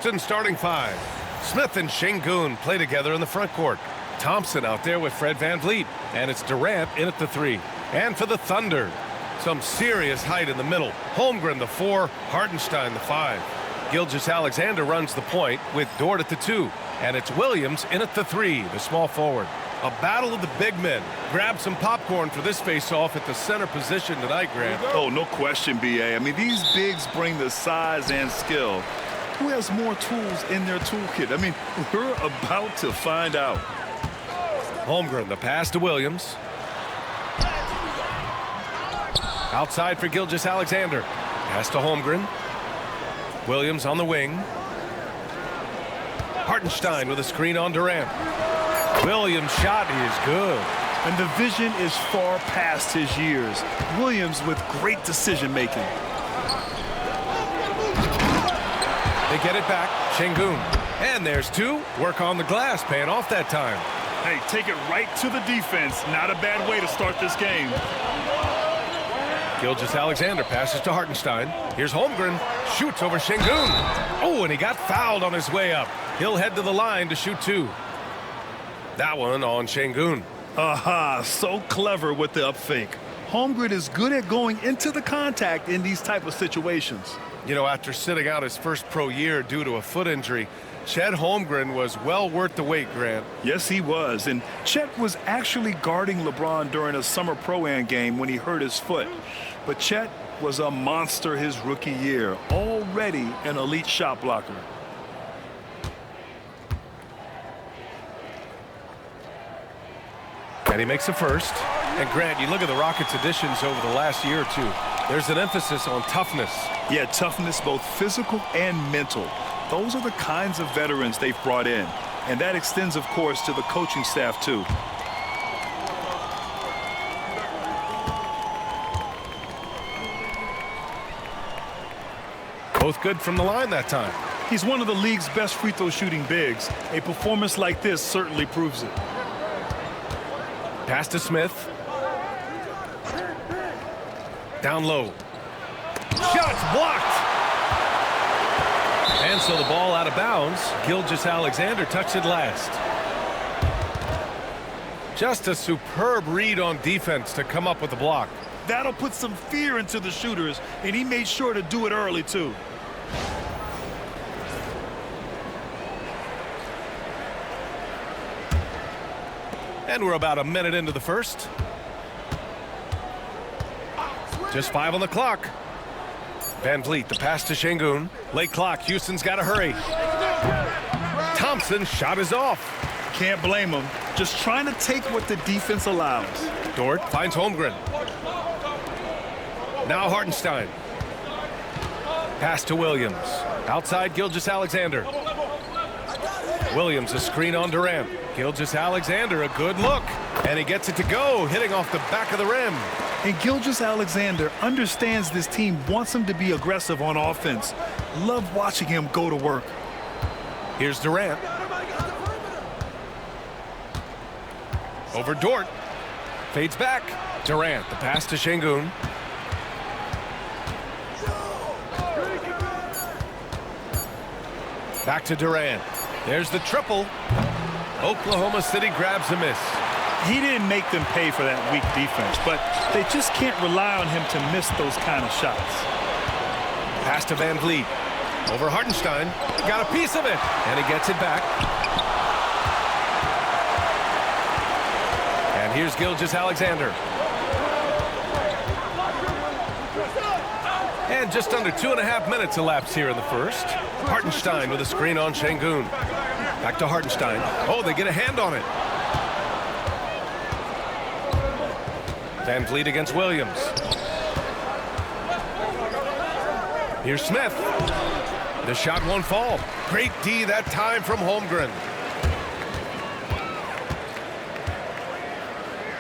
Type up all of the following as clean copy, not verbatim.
Starting five. Smith and Şengün play together in the front court. Thompson out there with Fred VanVleet. And it's Durant in at the 3. And for the Thunder, some serious height in the middle. Holmgren the 4, Hartenstein the 5. Gilgeous Alexander runs the point with Dort at the 2. And it's Williams in at the 3, the small forward. A battle of the big men. Grab some popcorn for this face-off at the center position tonight, Grant. Oh, no question, B.A. I mean, these bigs bring the size and skill. Who has more tools in their toolkit? I mean, we're about to find out. Holmgren, the pass to Williams. Outside for Gilgeous Alexander. Pass to Holmgren. Williams on the wing. Hartenstein with a screen on Durant. Williams' shot is good. And the vision is far past his years. Williams with great decision-making. They get it back. Şengün. And there's 2. Work on the glass, paying off that time. Hey, take it right to the defense. Not a bad way to start this game. Gilgeous Alexander passes to Hartenstein. Here's Holmgren. Shoots over Şengün. Oh, and he got fouled on his way up. He'll head to the line to shoot 2. That one on Şengün. Aha, so clever with the up fake. Holmgren is good at going into the contact in these type of situations. You know, after sitting out his first pro year due to a foot injury, Chet Holmgren was well worth the wait, Grant. Yes, he was. And Chet was actually guarding LeBron during a summer Pro-Am game when he hurt his foot. But Chet was a monster his rookie year, already an elite shot blocker. And he makes a first. And Grant, you look at the Rockets' additions over the last year or two. There's an emphasis on toughness. Yeah, toughness, both physical and mental. Those are the kinds of veterans they've brought in. And that extends, of course, to the coaching staff, too. Both good from the line that time. He's one of the league's best free throw shooting bigs. A performance like this certainly proves it. Pass to Smith. Down low. Shots blocked. And so the ball out of bounds. Gilgeous Alexander touched it last. Just a superb read on defense to come up with the block. That'll put some fear into the shooters, and he made sure to do it early, too. And we're about a minute into the first. Just 5 on the clock. VanVleet, the pass to Şengün. Late clock, Houston's got to hurry. Thompson, shot is off. Can't blame him. Just trying to take what the defense allows. Dort finds Holmgren. Now Hartenstein. Pass to Williams. Outside Gilgeous Alexander. Williams, a screen on Durant. Gilgeous Alexander, a good look. And he gets it to go, hitting off the back of the rim. And Gilgeous Alexander understands this team wants him to be aggressive on offense. Love watching him go to work. Here's Durant. Over Dort. Fades back. Durant, the pass to Şengün. Back to Durant. There's the triple. Oklahoma City grabs a miss. He didn't make them pay for that weak defense, but they just can't rely on him to miss those kind of shots. Pass to VanVleet. Over Hartenstein. Got a piece of it. And he gets it back. And here's Gilgeous Alexander. And just under 2.5 minutes elapsed here in the first. Hartenstein with a screen on Şengün. Back to Hartenstein. Oh, they get a hand on it. VanVleet against Williams. Here's Smith. The shot won't fall. Great D that time from Holmgren.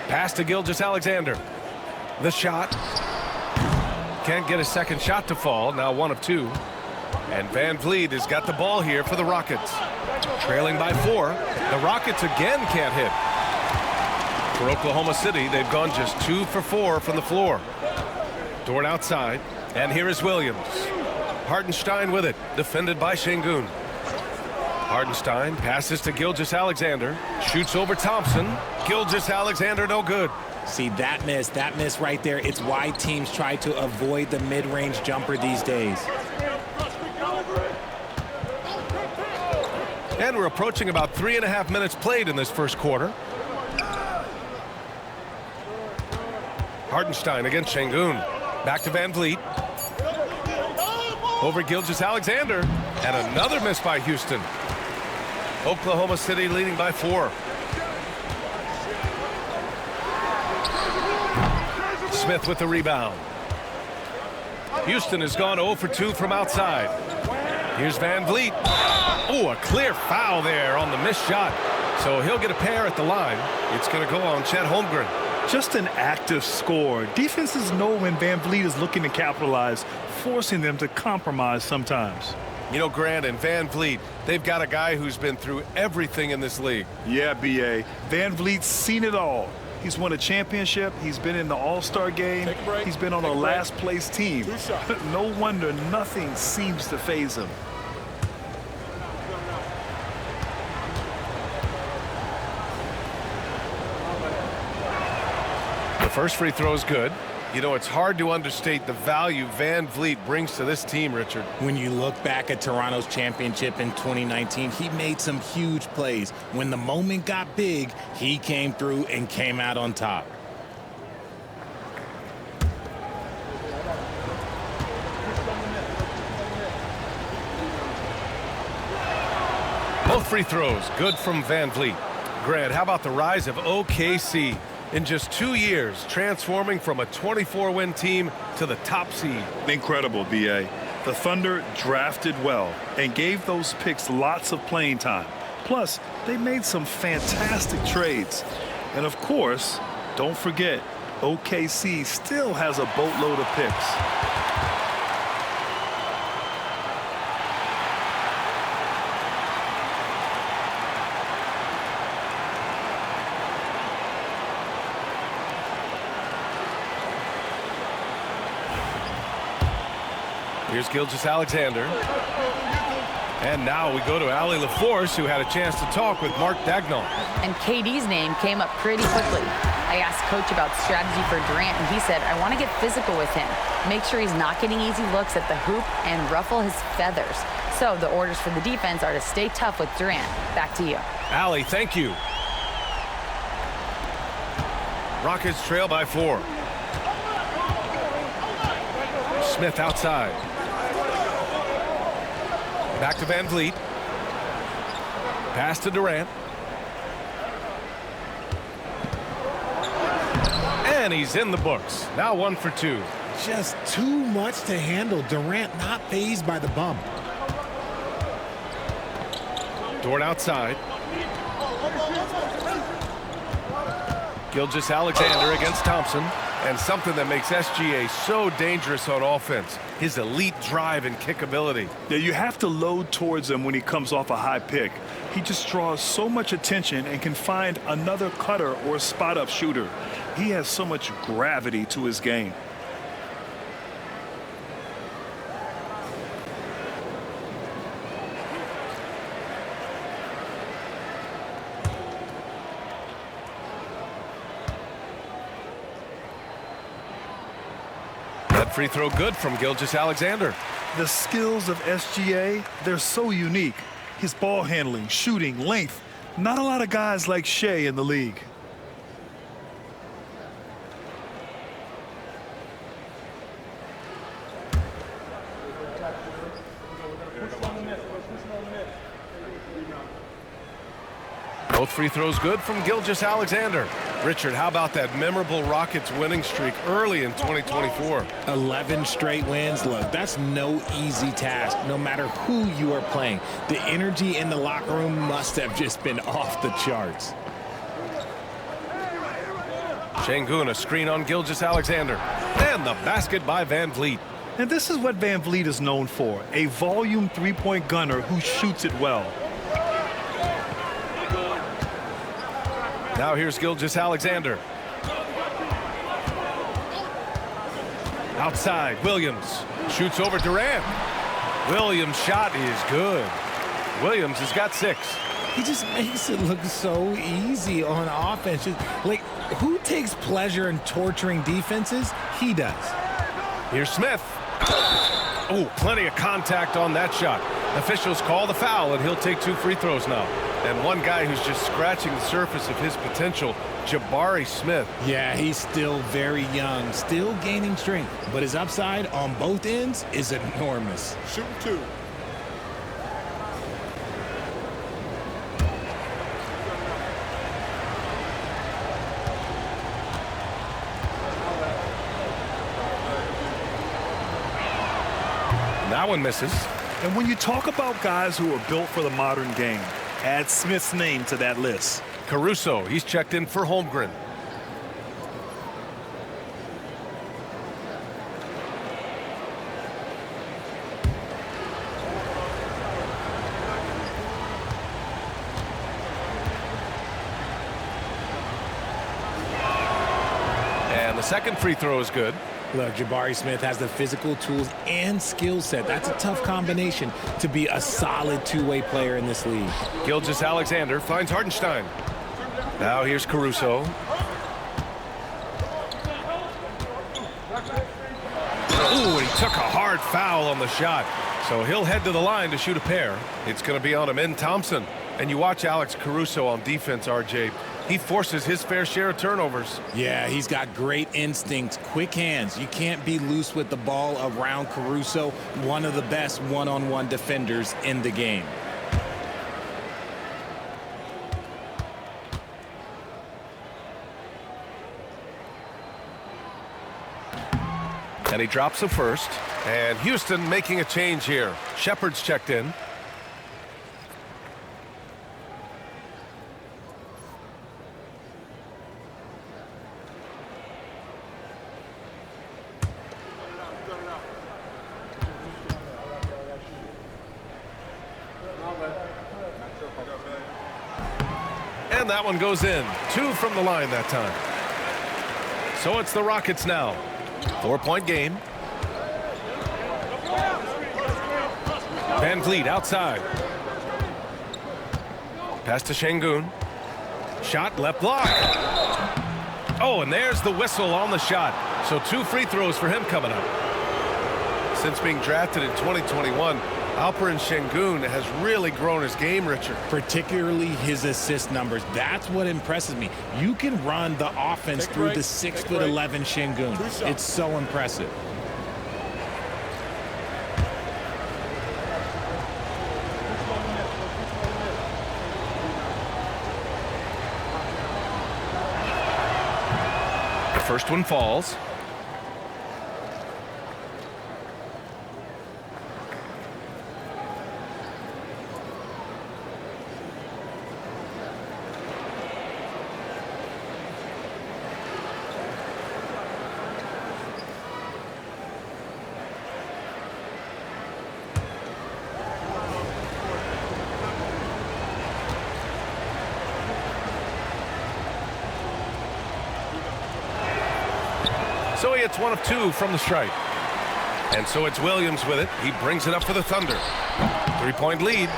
Pass to Gilgeous Alexander. The shot. Can't get a second shot to fall. Now 1 of 2. And VanVleet has got the ball here for the Rockets. Trailing by 4. The Rockets again can't hit. For Oklahoma City, they've gone just 2 for 4 from the floor. Dort outside. And here is Williams. Hartenstein with it. Defended by Şengün. Hardenstein passes to Gilgeous Alexander. Shoots over Thompson. Gilgeous Alexander, no good. See, that miss right there, it's why teams try to avoid the mid-range jumper these days. And we're approaching about 3.5 minutes played in this first quarter. Hardenstein against Şengün. Back to Van Vliet. Over Gilgeous Alexander. And another miss by Houston. Oklahoma City leading by 4. Smith with the rebound. Houston has gone 0 for 2 from outside. Here's Van Vliet. Oh, a clear foul there on the missed shot. So he'll get a pair at the line. It's going to go on Chet Holmgren. Just an active score. Defenses know when Van Vliet is looking to capitalize, forcing them to compromise sometimes. You know, Grant and Van Vliet, they've got a guy who's been through everything in this league. Yeah, B.A. Van Vliet's seen it all. He's won a championship. He's been in the All-Star game. He's been on a last-place team. No wonder nothing seems to faze him. The first free throw is good. You know, it's hard to understate the value Van Vliet brings to this team, Richard. When you look back at Toronto's championship in 2019, he made some huge plays. When the moment got big, he came through and came out on top. Both free throws good from Van Vliet. Grant, how about the rise of OKC? In just 2 years, transforming from a 24-win team to the top seed. Incredible, B.A. The Thunder drafted well and gave those picks lots of playing time. Plus, they made some fantastic trades. And of course, don't forget, OKC still has a boatload of picks. Here's Gilgeous Alexander. And now we go to Allie LaForce, who had a chance to talk with Mark Daigneault. And KD's name came up pretty quickly. I asked Coach about strategy for Durant, and he said, I want to get physical with him. Make sure he's not getting easy looks at the hoop and ruffle his feathers. So the orders for the defense are to stay tough with Durant. Back to you. Allie, thank you. Rockets trail by 4. Smith outside. Back to Van Vliet. Pass to Durant. And he's in the books. Now 1 for 2. Just too much to handle. Durant not fazed by the bump. Dort outside. Gilgeous Alexander against Thompson. And something that makes SGA so dangerous on offense, his elite drive and kick ability. Yeah, you have to load towards him when he comes off a high pick. He just draws so much attention and can find another cutter or spot-up shooter. He has so much gravity to his game. Free throw good from Gilgeous Alexander. The skills of SGA, they're so unique. His ball handling, shooting, length. Not a lot of guys like Shai in the league. Both free throws good from Gilgeous Alexander. Richard, how about that memorable Rockets winning streak early in 2024? 11 straight wins. Look, that's no easy task, no matter who you are playing. The energy in the locker room must have just been off the charts. Şengün, a screen on Gilgeous Alexander. And the basket by Van Vliet. And this is what Van Vliet is known for, a volume three-point gunner who shoots it well. Now here's Gilgeous Alexander. Outside, Williams shoots over Durant. Williams' shot is good. Williams has got 6. He just makes it look so easy on offense. Like, who takes pleasure in torturing defenses? He does. Here's Smith. Oh, plenty of contact on that shot. Officials call the foul, and he'll take 2 free throws now. And one guy who's just scratching the surface of his potential, Jabari Smith. Yeah, he's still very young, still gaining strength, but his upside on both ends is enormous. Shoot 2. That one misses. And when you talk about guys who are built for the modern game, add Smith's name to that list. Caruso, he's checked in for Holmgren. And the second free throw is good. Look, Jabari Smith has the physical tools and skill set. That's a tough combination to be a solid two-way player in this league. Gilgeous Alexander finds Hartenstein. Now here's Caruso. Ooh, he took a hard foul on the shot. So he'll head to the line to shoot a pair. It's going to be on Amin Thompson. And you watch Alex Caruso on defense, RJ. He forces his fair share of turnovers. Yeah, he's got great instincts, quick hands. You can't be loose with the ball around Caruso, one of the best one-on-one defenders in the game. And he drops the first. And Houston making a change here. Shepard's checked in. And that one goes in. 2 from the line that time. So it's the Rockets now. 4-point game. Van Vliet outside. Pass to Şengün. Shot left block. Oh, and there's the whistle on the shot. So 2 free throws for him coming up. Since being drafted in 2021, Alperen Şengün has really grown his game, Richard. Particularly his assist numbers. That's what impresses me. You can run the offense through the 6'11" Şengün. It's so impressive. The first one falls. So he hits 1 of 2 from the stripe. And so it's Williams with it. He brings it up for the Thunder. 3-point lead.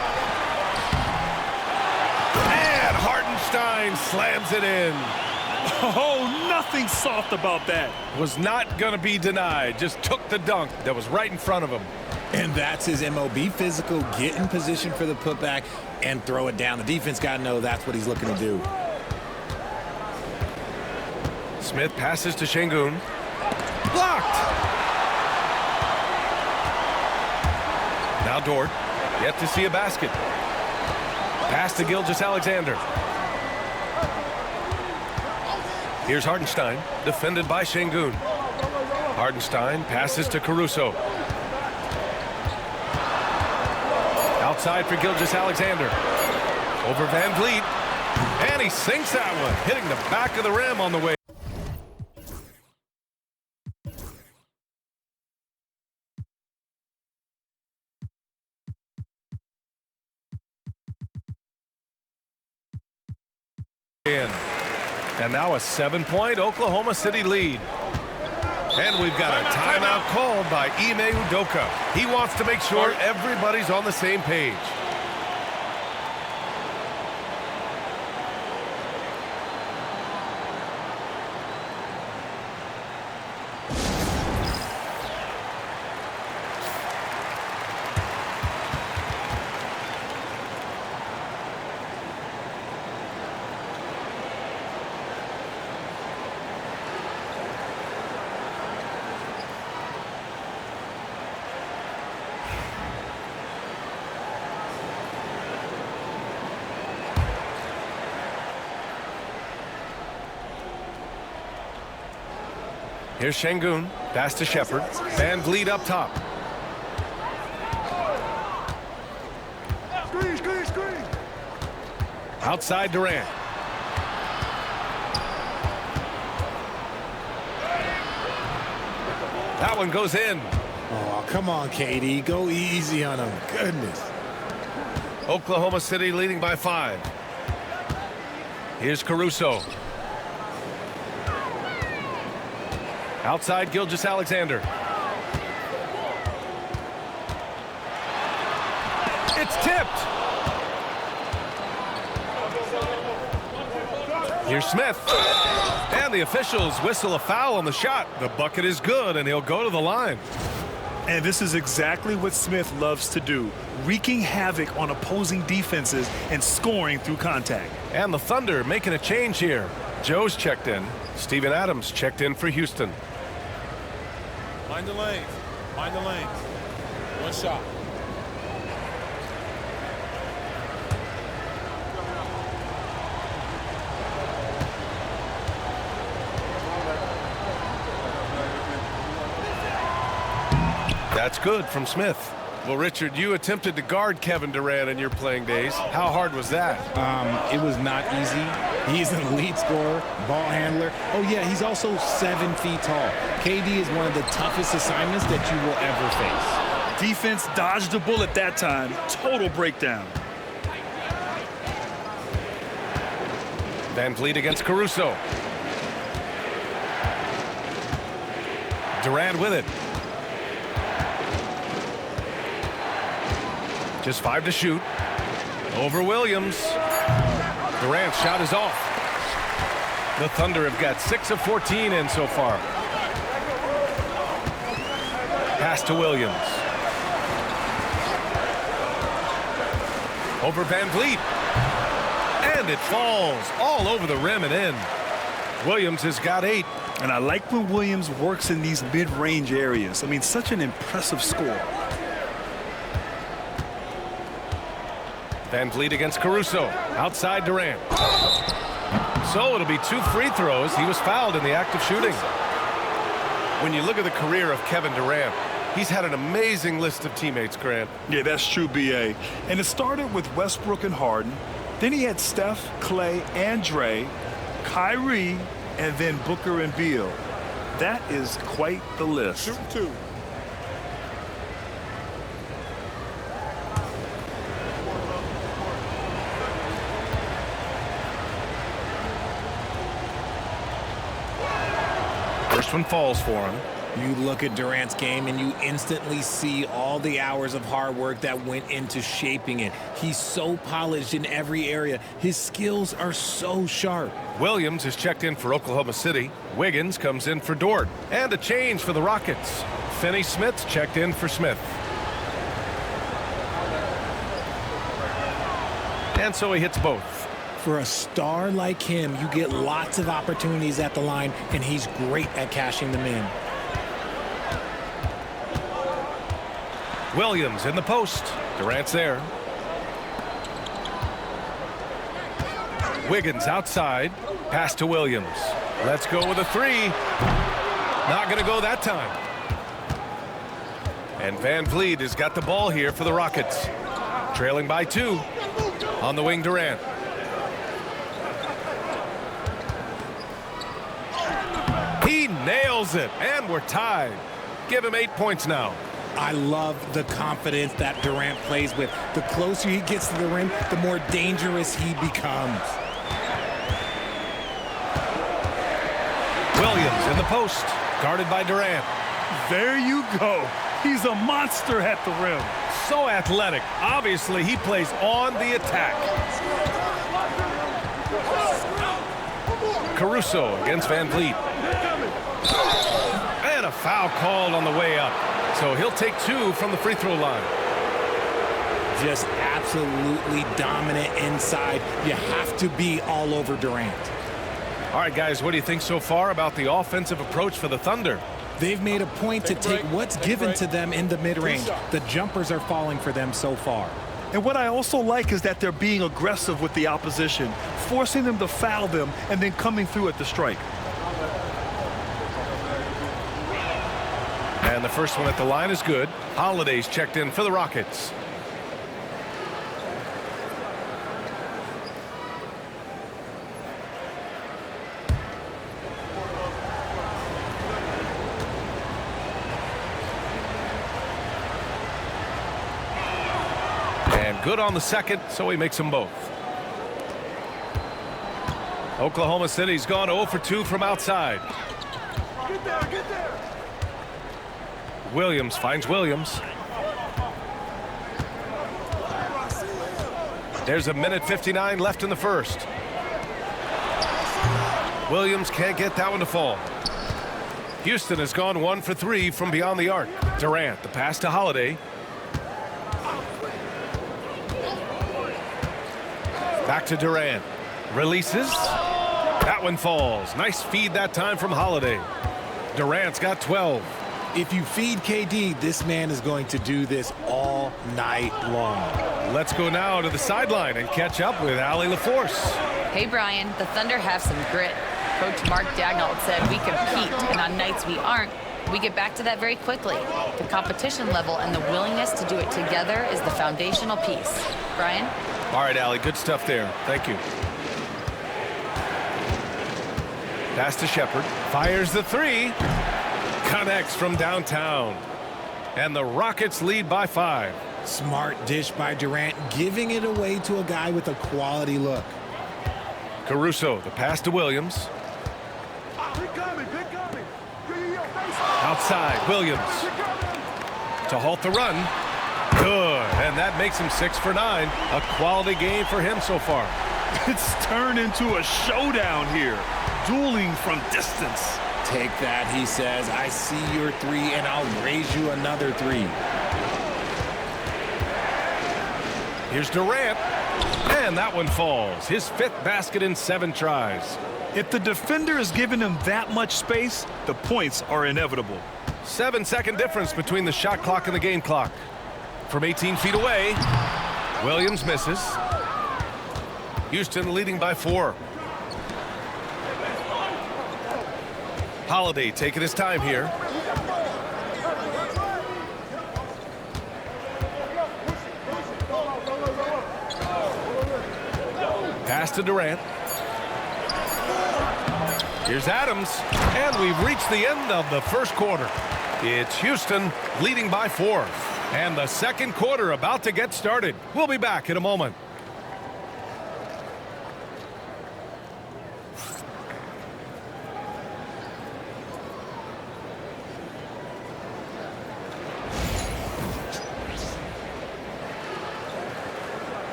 And Hartenstein slams it in. Oh, nothing soft about that. Was not going to be denied. Just took the dunk that was right in front of him. And that's his MO. Be physical, get in position for the putback, and throw it down. The defense got to know that's what he's looking to do. Smith passes to Şengün. Blocked. Now Dort, yet to see a basket. Pass to Gilgeous Alexander. Here's Hartenstein, defended by Şengün. Hartenstein passes to Caruso. Outside for Gilgeous Alexander. Over Van Vliet. And he sinks that one, hitting the back of the rim on the way. And now a 7-point Oklahoma City lead. And we've got a timeout called by Ime Udoka. He wants to make sure everybody's on the same page. Here's Şengün. Pass to Shepherd. Van Vliet up top. Screen. Outside Durant. That one goes in. Oh, come on, KD. Go easy on him. Goodness. Oklahoma City leading by 5. Here's Caruso. Outside Gilgeous Alexander. It's tipped. Here's Smith. And the officials whistle a foul on the shot. The bucket is good, and he'll go to the line. And this is exactly what Smith loves to do, wreaking havoc on opposing defenses and scoring through contact. And the Thunder making a change here. Joe's checked in. Steven Adams checked in for Houston. Mind the lanes. Mind the lanes. One shot. That's good from Smith. Well, Richard, you attempted to guard Kevin Durant in your playing days. How hard was that? It was not easy. He's an elite scorer, ball handler. Oh, yeah, he's also 7 feet tall. KD is one of the toughest assignments that you will ever face. Defense dodged a bullet that time. Total breakdown. Van Vliet against Caruso. Durant with it. Just 5 to shoot. Over Williams. Durant's shot is off. The Thunder have got 6 of 14 in so far. Pass to Williams. Over Van Vliet. And it falls all over the rim and in. Williams has got 8. And I like when Williams works in these mid-range areas. I mean, such an impressive score. Van Vliet against Caruso. Outside Durant. So it'll be 2 free throws. He was fouled in the act of shooting. When you look at the career of Kevin Durant, he's had an amazing list of teammates, Grant. Yeah, that's true, B.A. And it started with Westbrook and Harden. Then he had Steph, Clay, and Dre, Kyrie, and then Booker and Beal. That is quite the list. Shoot 2. First one falls for him. You look at Durant's game and you instantly see all the hours of hard work that went into shaping it. He's so polished in every area. His skills are so sharp. Williams is checked in for Oklahoma City. Wiggins comes in for Dort. And a change for the Rockets. Finney-Smith's checked in for Smith. And so he hits both. For a star like him, you get lots of opportunities at the line, and he's great at cashing them in. Williams in the post. Durant's there. Wiggins outside. Pass to Williams. Let's go with a 3. Not going to go that time. And Van Vliet has got the ball here for the Rockets. Trailing by 2. On the wing, Durant. He nails it, and we're tied. Give him 8 points now. I love the confidence that Durant plays with. The closer he gets to the rim, the more dangerous he becomes. Williams in the post, guarded by Durant. There you go. He's a monster at the rim. So athletic. Obviously, he plays on the attack. Caruso against Van Vliet. And a foul called on the way up. So he'll take 2 from the free throw line. Just absolutely dominant inside. You have to be all over Durant. All right, guys, what do you think so far about the offensive approach for the Thunder? They've made a point to take what's given to them in the mid-range. The jumpers are falling for them so far. And what I also like is that they're being aggressive with the opposition, forcing them to foul them and then coming through at the strike. And the first one at the line is good. Holiday's checked in for the Rockets. And good on the second, so he makes them both. Oklahoma City's gone 0 for 2 from outside. Get there, get there. Williams finds Williams. There's a minute 59 left in the first. Williams can't get that one to fall. Houston has gone 1 for 3 from beyond the arc. Durant, the pass to Holiday. Back to Durant. Releases. That one falls. Nice feed that time from Holiday. Durant's got 12. If you feed KD, this man is going to do this all night long. Let's go now to the sideline and catch up with Allie LaForce. Hey, Brian, the Thunder have some grit. Coach Mark Dagnall said we compete, and on nights we aren't, we get back to that very quickly. The competition level and the willingness to do it together is the foundational piece. Brian? All right, Allie, good stuff there. Thank you. Pass to Shepard. Fires the three. Connects from downtown. And the Rockets lead by 5. Smart dish by Durant, giving it away to a guy with a quality look. Caruso, the pass to Williams. Big coming, big coming. Outside, Williams. To halt the run. Good, and that makes him 6 for 9. A quality game for him so far. It's turned into a showdown here. Dueling from distance. Take that, he says. I see your 3, and I'll raise you another 3. Here's Durant. And that one falls. His 5th basket in 7 tries. If the defender is giving him that much space, the points are inevitable. 7-second difference between the shot clock and the game clock. From 18 feet away, Williams misses. Houston leading by 4. Holiday taking his time here. Pass to Durant. Here's Adams, and we've reached the end of the first quarter. It's Houston leading by 4. And the second quarter about to get started. We'll be back in a moment.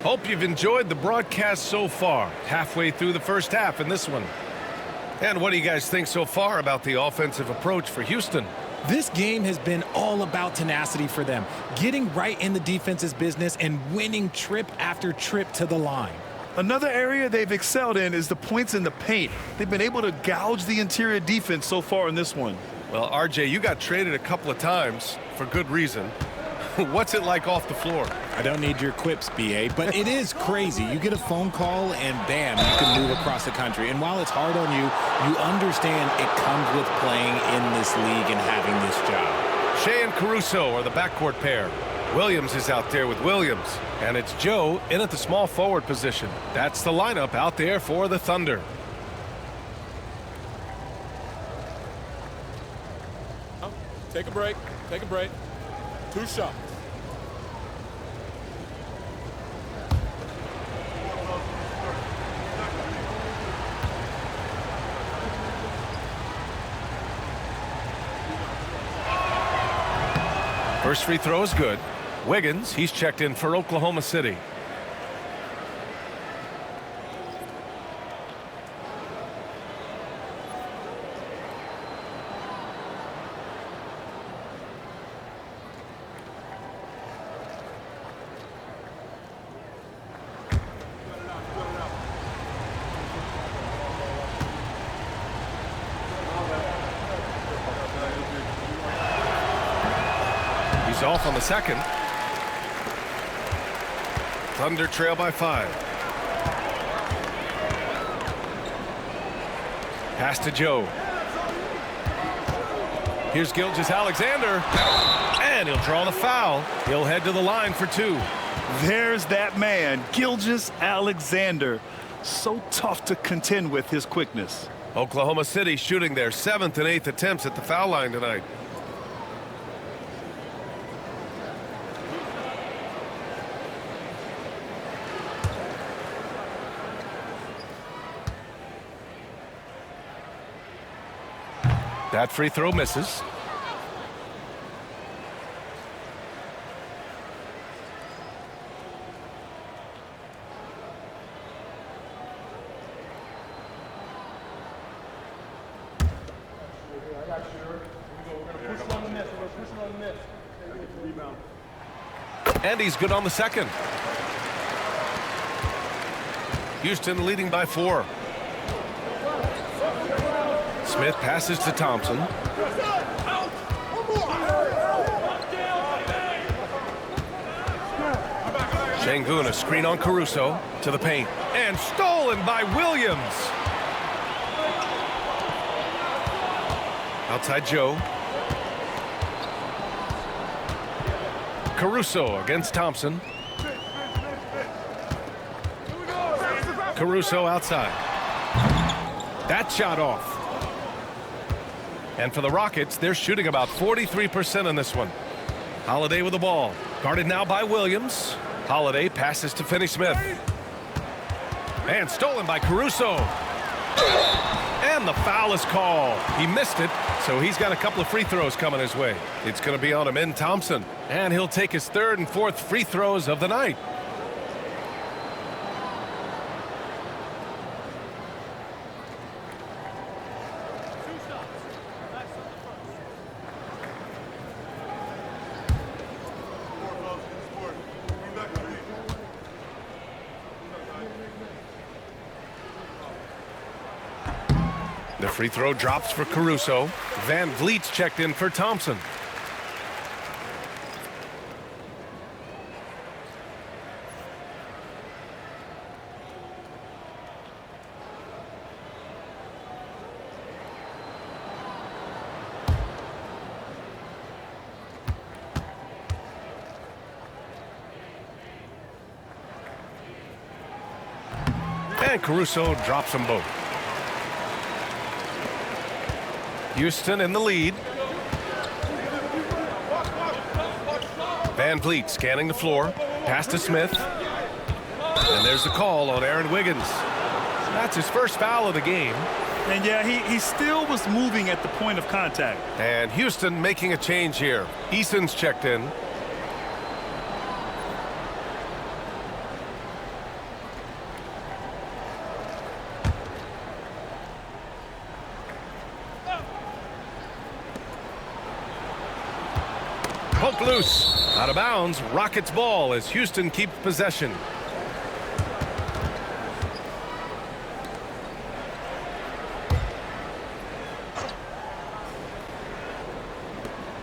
Hope you've enjoyed the broadcast so far. Halfway through the first half in this one. And what do you guys think so far about the offensive approach for Houston? This game has been all about tenacity for them, getting right in the defense's business and winning trip after trip to the line. Another area they've excelled in is the points in the paint. They've been able to gouge the interior defense so far in this one. Well, RJ, you got traded a couple of times for good reason. What's it like off the floor? I don't need your quips, BA, but it is crazy. You get a phone call and bam, you can move across the country. And while it's hard on you, you understand it comes with playing in this league and having this job. Shai and Caruso are the backcourt pair. Williams is out there with Williams. And it's Joe in at the small forward position. That's the lineup out there for the Thunder. Take a break. Take a break. 2 shots. First free throw is good. Wiggins, he's checked in for Oklahoma City. He's off on the second. Thunder trail by 5. Pass to Joe. Here's Gilgeous Alexander. And he'll draw the foul. He'll head to the line for 2. There's that man, Gilgeous Alexander. So tough to contend with his quickness. Oklahoma City shooting their 7th and 8th attempts at the foul line tonight. That free throw misses. And he's good on the second. Houston leading by 4. Smith passes to Thompson. Şengün, a screen on Caruso to the paint. And stolen by Williams. Outside Joe. Caruso against Thompson. Caruso outside. That shot off. And for the Rockets, they're shooting about 43% in this one. Holiday with the ball. Guarded now by Williams. Holiday passes to Finney-Smith. And stolen by Caruso. And the foul is called. He missed it, so he's got a couple of free throws coming his way. It's going to be on Amin Thompson. And he'll take his 3rd and 4th free throws of the night. The free throw drops for Caruso. Van Vliet's checked in for Thompson. And Caruso drops them both. Houston in the lead. Van Vliet scanning the floor. Pass to Smith. And there's the call on Aaron Wiggins. That's his first foul of the game. And yeah, he still was moving at the point of contact. And Houston making a change here. Eason's checked in. Poked loose. Out of bounds. Rockets ball as Houston keeps possession.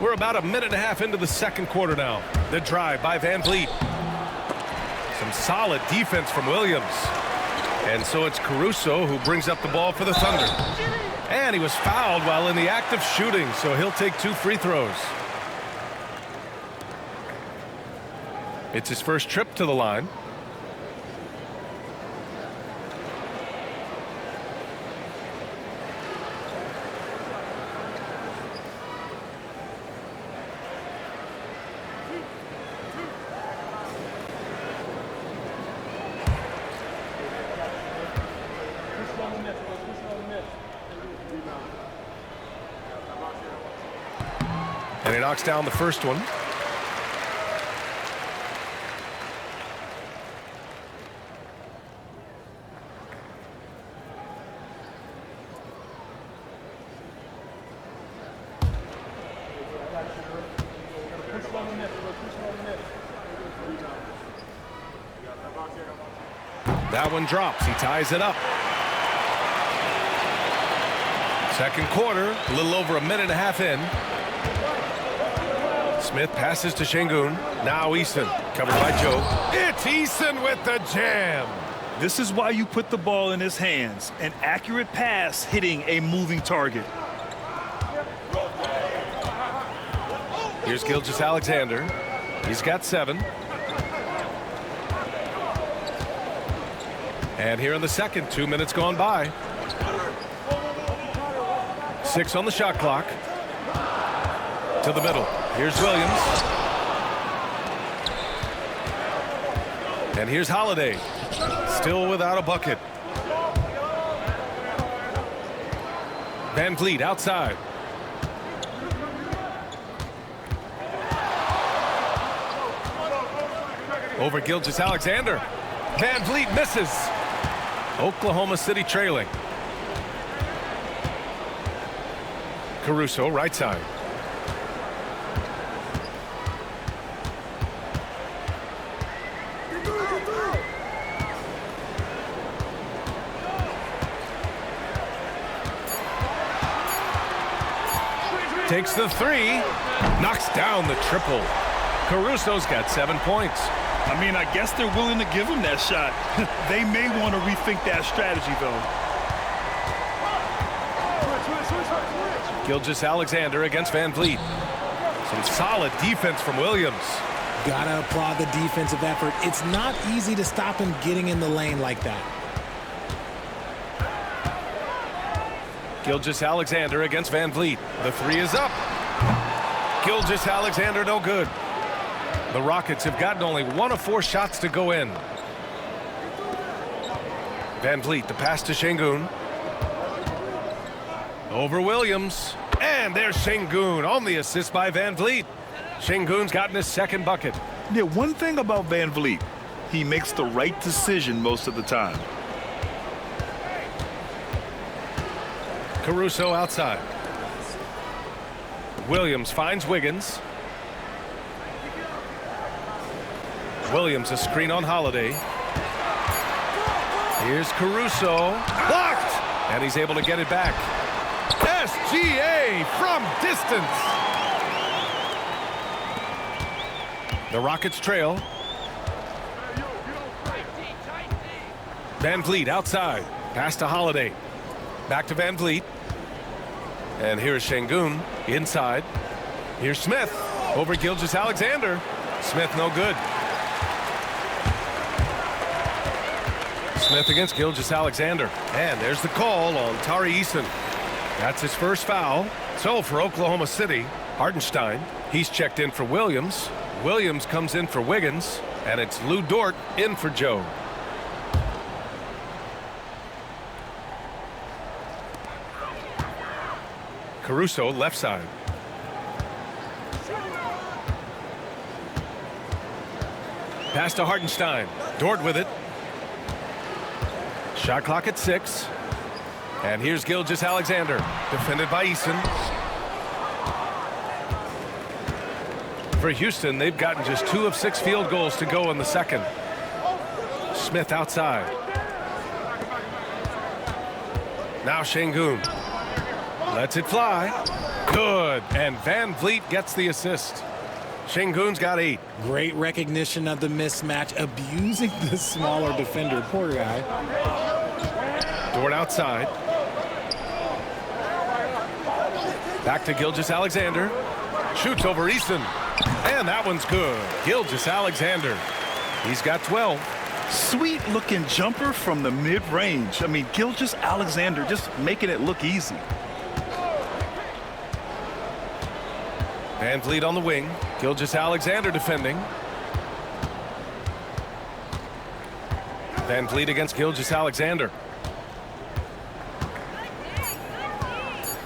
We're about a minute and a half into the second quarter now. The drive by Van Vliet. Some solid defense from Williams. And so it's Caruso who brings up the ball for the Thunder. And he was fouled while in the act of shooting, so he'll take 2 free throws. It's his first trip to the line. And he knocks down the first one. That one drops. He ties it up. Second quarter, a little over a minute and a half in. Smith passes to Şengün. Now Eason, covered by Joe. It's Eason with the jam. This is why you put the ball in his hands. An accurate pass hitting a moving target. Here's Gilgeous Alexander. He's got 7. And here in the second, 2 minutes gone by. 6 on the shot clock. To the middle. Here's Williams. And here's Holiday. Still without a bucket. Van Vliet outside. Over Gilgeous Alexander. Van Vliet misses. Oklahoma City trailing. Caruso right side. Takes the 3. Knocks down the triple. Caruso's got 7 points. I mean, I guess they're willing to give him that shot. They may want to rethink that strategy, though. Gilgeous Alexander against Van Vliet. Some solid defense from Williams. Gotta applaud the defensive effort. It's not easy to stop him getting in the lane like that. Gilgeous Alexander against Van Vliet. The 3 is up. Gilgeous Alexander no good. The Rockets have gotten only 1 of 4 shots to go in. Van Vliet, the pass to Şengün. Over Williams. And there's Şengün on the assist by Van Vliet. Şengün's gotten his 2nd bucket. Yeah, one thing about Van Vliet, he makes the right decision most of the time. Caruso outside. Williams finds Wiggins. Williams a screen on Holiday. Here's Caruso. Blocked! And he's able to get it back. SGA from distance. The Rockets trail. Van Vliet outside. Pass to Holiday. Back to Van Vliet. And here's Şengün inside. Here's Smith over Gilgeous Alexander. Smith no good. Smith against Gilgeous Alexander. And there's the call on Tari Eason. That's his first foul. So for Oklahoma City, Hartenstein, he's checked in for Williams. Williams comes in for Wiggins. And it's Lou Dort in for Joe. Caruso left side. Pass to Hartenstein. Dort with it. Shot clock at 6. And here's Gilgeous Alexander. Defended by Eason. For Houston, they've gotten just 2 of 6 field goals to go in the second. Smith outside. Now Şengün. Lets it fly. Good. And Van Vliet gets the assist. Şengün's got 8. Great recognition of the mismatch, abusing the smaller defender. Poor guy. Dort outside. Back to Gilgeous Alexander. Shoots over Eason. And that one's good. Gilgeous Alexander. He's got 12. Sweet looking jumper from the mid-range. I mean, Gilgeous Alexander just making it look easy. Van Vliet on the wing. Gilgeous Alexander defending. Van Vliet against Gilgeous Alexander.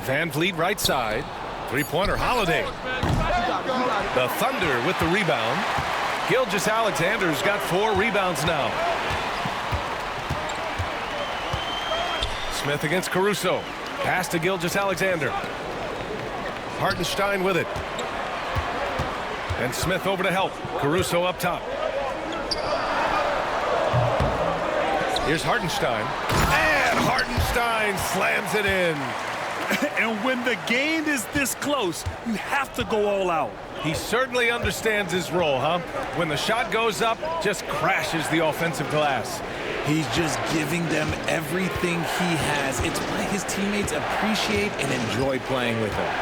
Van Vliet right side. 3-pointer Holiday. The Thunder with the rebound. Gilgeous Alexander's got 4 rebounds now. Smith against Caruso. Pass to Gilgeous Alexander. Hartenstein with it. And Smith over to help. Caruso up top. Here's Hartenstein. And Hartenstein slams it in. And when the game is this close, you have to go all out. He certainly understands his role, huh? When the shot goes up, just crashes the offensive glass. He's just giving them everything he has. It's why his teammates appreciate and enjoy playing with him.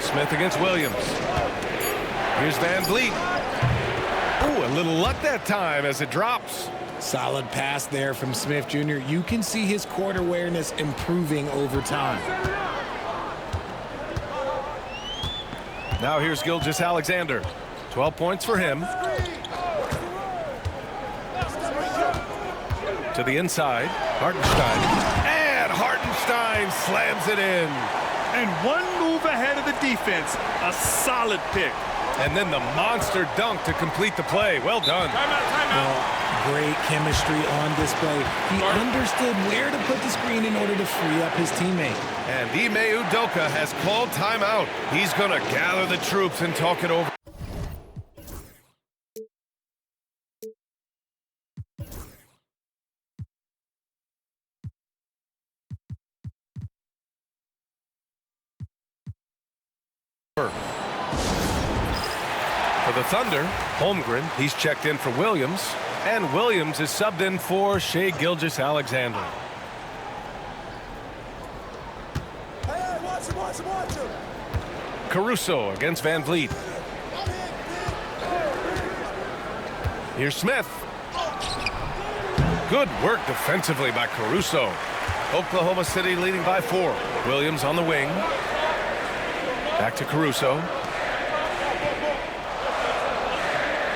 Smith against Williams. Here's Van Vliet. Ooh, a little luck that time as it drops. Solid pass there from Smith Jr. You can see his court awareness improving over time. Now here's Gilgeous Alexander. 12 points for him. To the inside, Hartenstein. And Hartenstein slams it in. And one move ahead of the defense. A solid pick. And then the monster dunk to complete the play. Well done. Well, great chemistry on display. He understood where to put the screen in order to free up his teammate. And Ime Udoka has called timeout. He's going to gather the troops and talk it over. For the Thunder, Holmgren, he's checked in for Williams, and Williams is subbed in for Shai Gilgeous Alexander. Hey, watch him. Caruso against Van Vliet. Here's Smith. Good work defensively by Caruso. Oklahoma City leading by 4. Williams on the wing. Back to Caruso.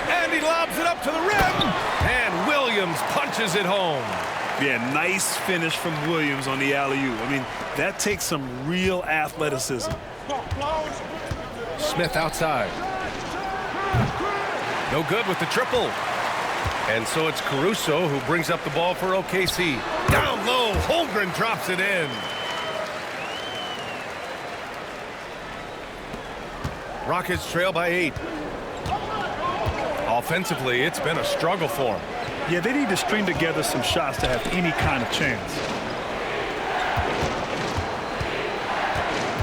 And he lobs it up to the rim. And Williams punches it home. Yeah, nice finish from Williams on the alley-oop. I mean, that takes some real athleticism. Smith outside. No good with the triple. And so it's Caruso who brings up the ball for OKC. Down low, Holmgren drops it in. Rockets trail by 8. Offensively, it's been a struggle for them. Yeah, they need to string together some shots to have any kind of chance.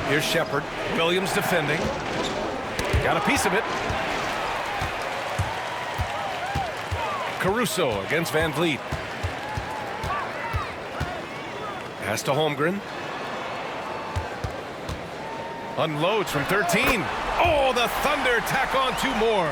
Here's Shepard. Williams defending. Got a piece of it. Caruso against Van Vliet. Pass to Holmgren. Unloads from 13. Oh, the Thunder tack on 2 more.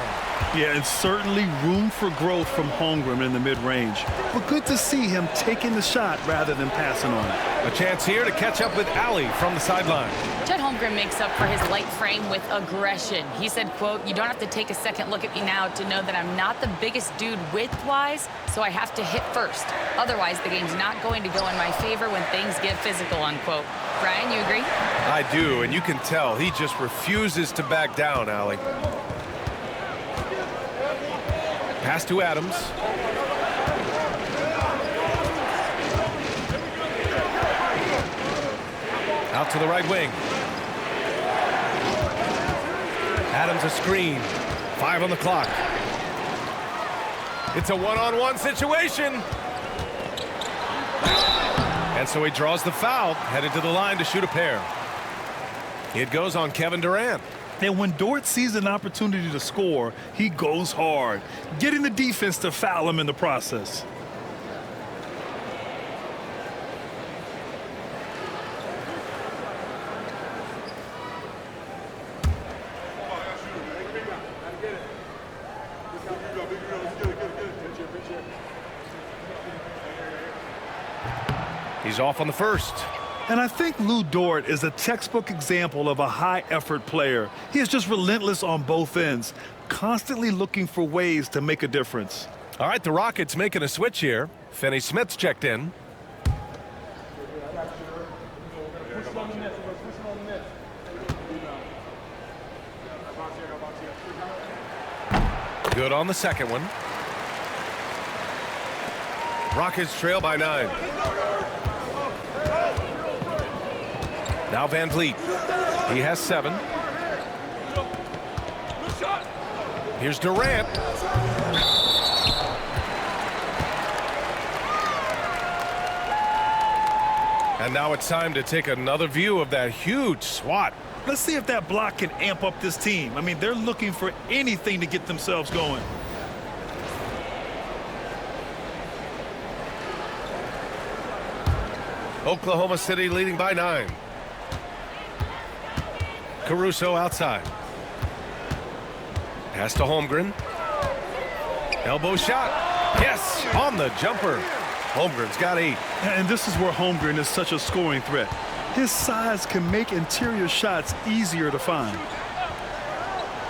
Yeah, and certainly room for growth from Holmgren in the mid-range. But good to see him taking the shot rather than passing on it. A chance here to catch up with Ali from the sideline. Chet Holmgren makes up for his light frame with aggression. He said, quote, "You don't have to take a second look at me now to know that I'm not the biggest dude width-wise, so I have to hit first. Otherwise, the game's not going to go in my favor when things get physical," unquote. Brian, you agree? I do, and you can tell he just refuses to back down, Ali. Pass to Adams. Out to the right wing. Adams a screen. 5 on the clock. It's a one-on-one situation. And so he draws the foul, headed to the line to shoot a pair. It goes on Kevin Durant. And when Dort sees an opportunity to score, he goes hard, getting the defense to foul him in the process. He's off on the first. And I think Lou Dort is a textbook example of a high-effort player. He is just relentless on both ends, constantly looking for ways to make a difference. All right, the Rockets making a switch here. Finney Smith's checked in. Good on the second one. Rockets trail by 9. Now Van Vliet. He has 7. Here's Durant. And now it's time to take another view of that huge swat. Let's see if that block can amp up this team. I mean, they're looking for anything to get themselves going. Oklahoma City leading by 9. Caruso outside. Pass to Holmgren. Elbow shot. Yes, on the jumper. Holmgren's got 8. And this is where Holmgren is such a scoring threat. His size can make interior shots easier to find.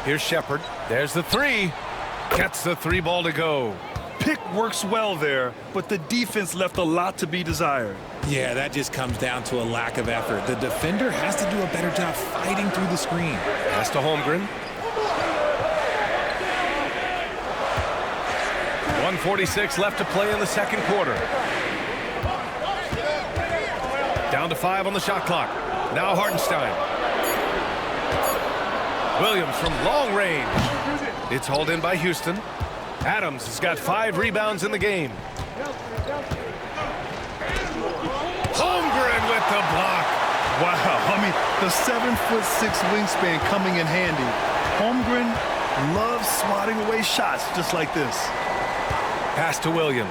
Here's Shepard. There's the 3. Gets the 3 ball to go. Pick works well there, but the defense left a lot to be desired. Yeah, that just comes down to a lack of effort. The defender has to do a better job fighting through the screen. Pass to Holmgren. 1:46 left to play in the second quarter. Down to 5 on the shot clock. Now Hartenstein. Williams from long range. It's hauled in by Houston. Adams has got 5 rebounds in the game. Holmgren with the block. Wow, I mean, the 7'6" wingspan coming in handy. Holmgren loves swatting away shots just like this. Pass to Williams.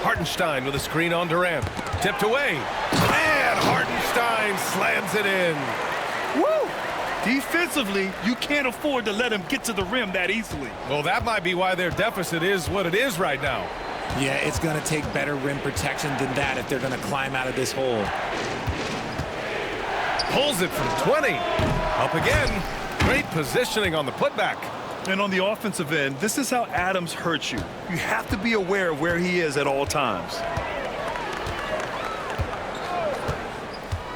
Hartenstein with a screen on Durant. Tipped away. And Hartenstein slams it in. Woo! Defensively, you can't afford to let him get to the rim that easily. Well, that might be why their deficit is what it is right now. Yeah, it's going to take better rim protection than that if they're going to climb out of this hole. Pulls it from 20. Up again. Great positioning on the putback. And on the offensive end, this is how Adams hurts you. You have to be aware of where he is at all times.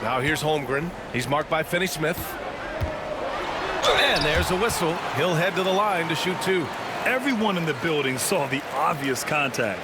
Now here's Holmgren. He's marked by Finney-Smith. And there's a whistle. He'll head to the line to shoot 2. Everyone in the building saw the obvious contact.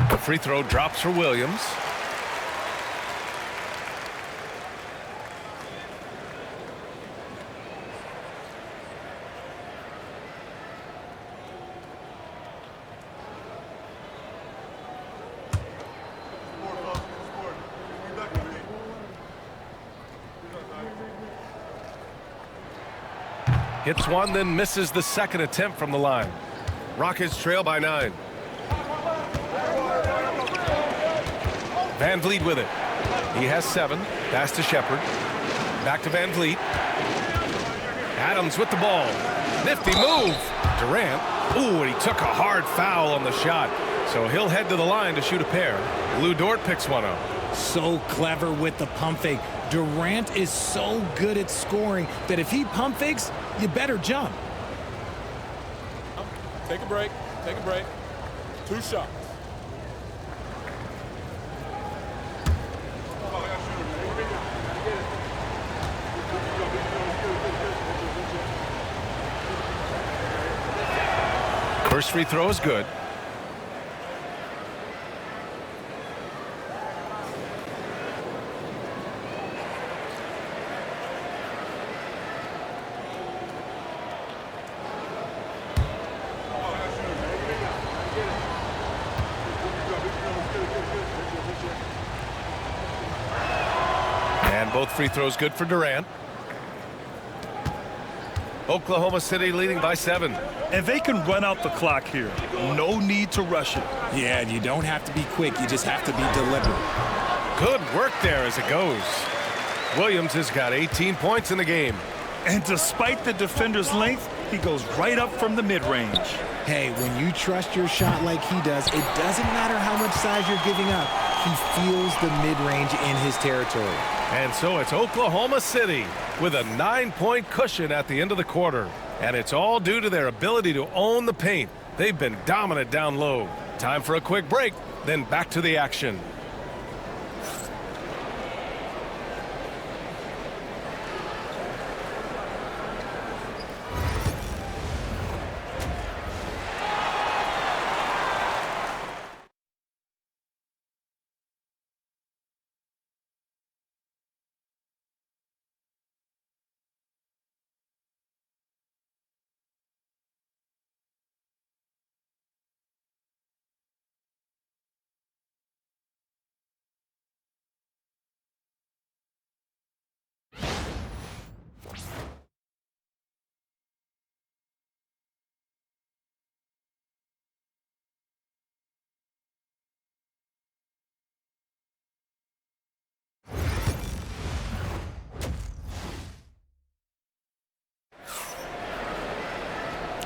The free throw drops for Williams. Hits one, then misses the second attempt from the line. Rockets trail by 9. Van Vliet with it. He has 7. Pass to Shepard. Back to Van Vliet. Adams with the ball. Nifty move. Durant. Ooh, and he took a hard foul on the shot. So he'll head to the line to shoot a pair. Lou Dort picks one up. So clever with the pump fake. Durant is so good at scoring that if he pump fakes, you better jump. Take a break. Take a break. 2 shots. First free throw is good. And both free throws good for Durant. Oklahoma City leading by 7. And they can run out the clock here. No need to rush it. Yeah, and you don't have to be quick. You just have to be deliberate. Good work there as it goes. Williams has got 18 points in the game. And despite the defender's length, he goes right up from the mid-range. Hey, when you trust your shot like he does, it doesn't matter how much size you're giving up. He feels the mid-range in his territory. And so it's Oklahoma City with a 9-point cushion at the end of the quarter. And it's all due to their ability to own the paint. They've been dominant down low. Time for a quick break, then back to the action.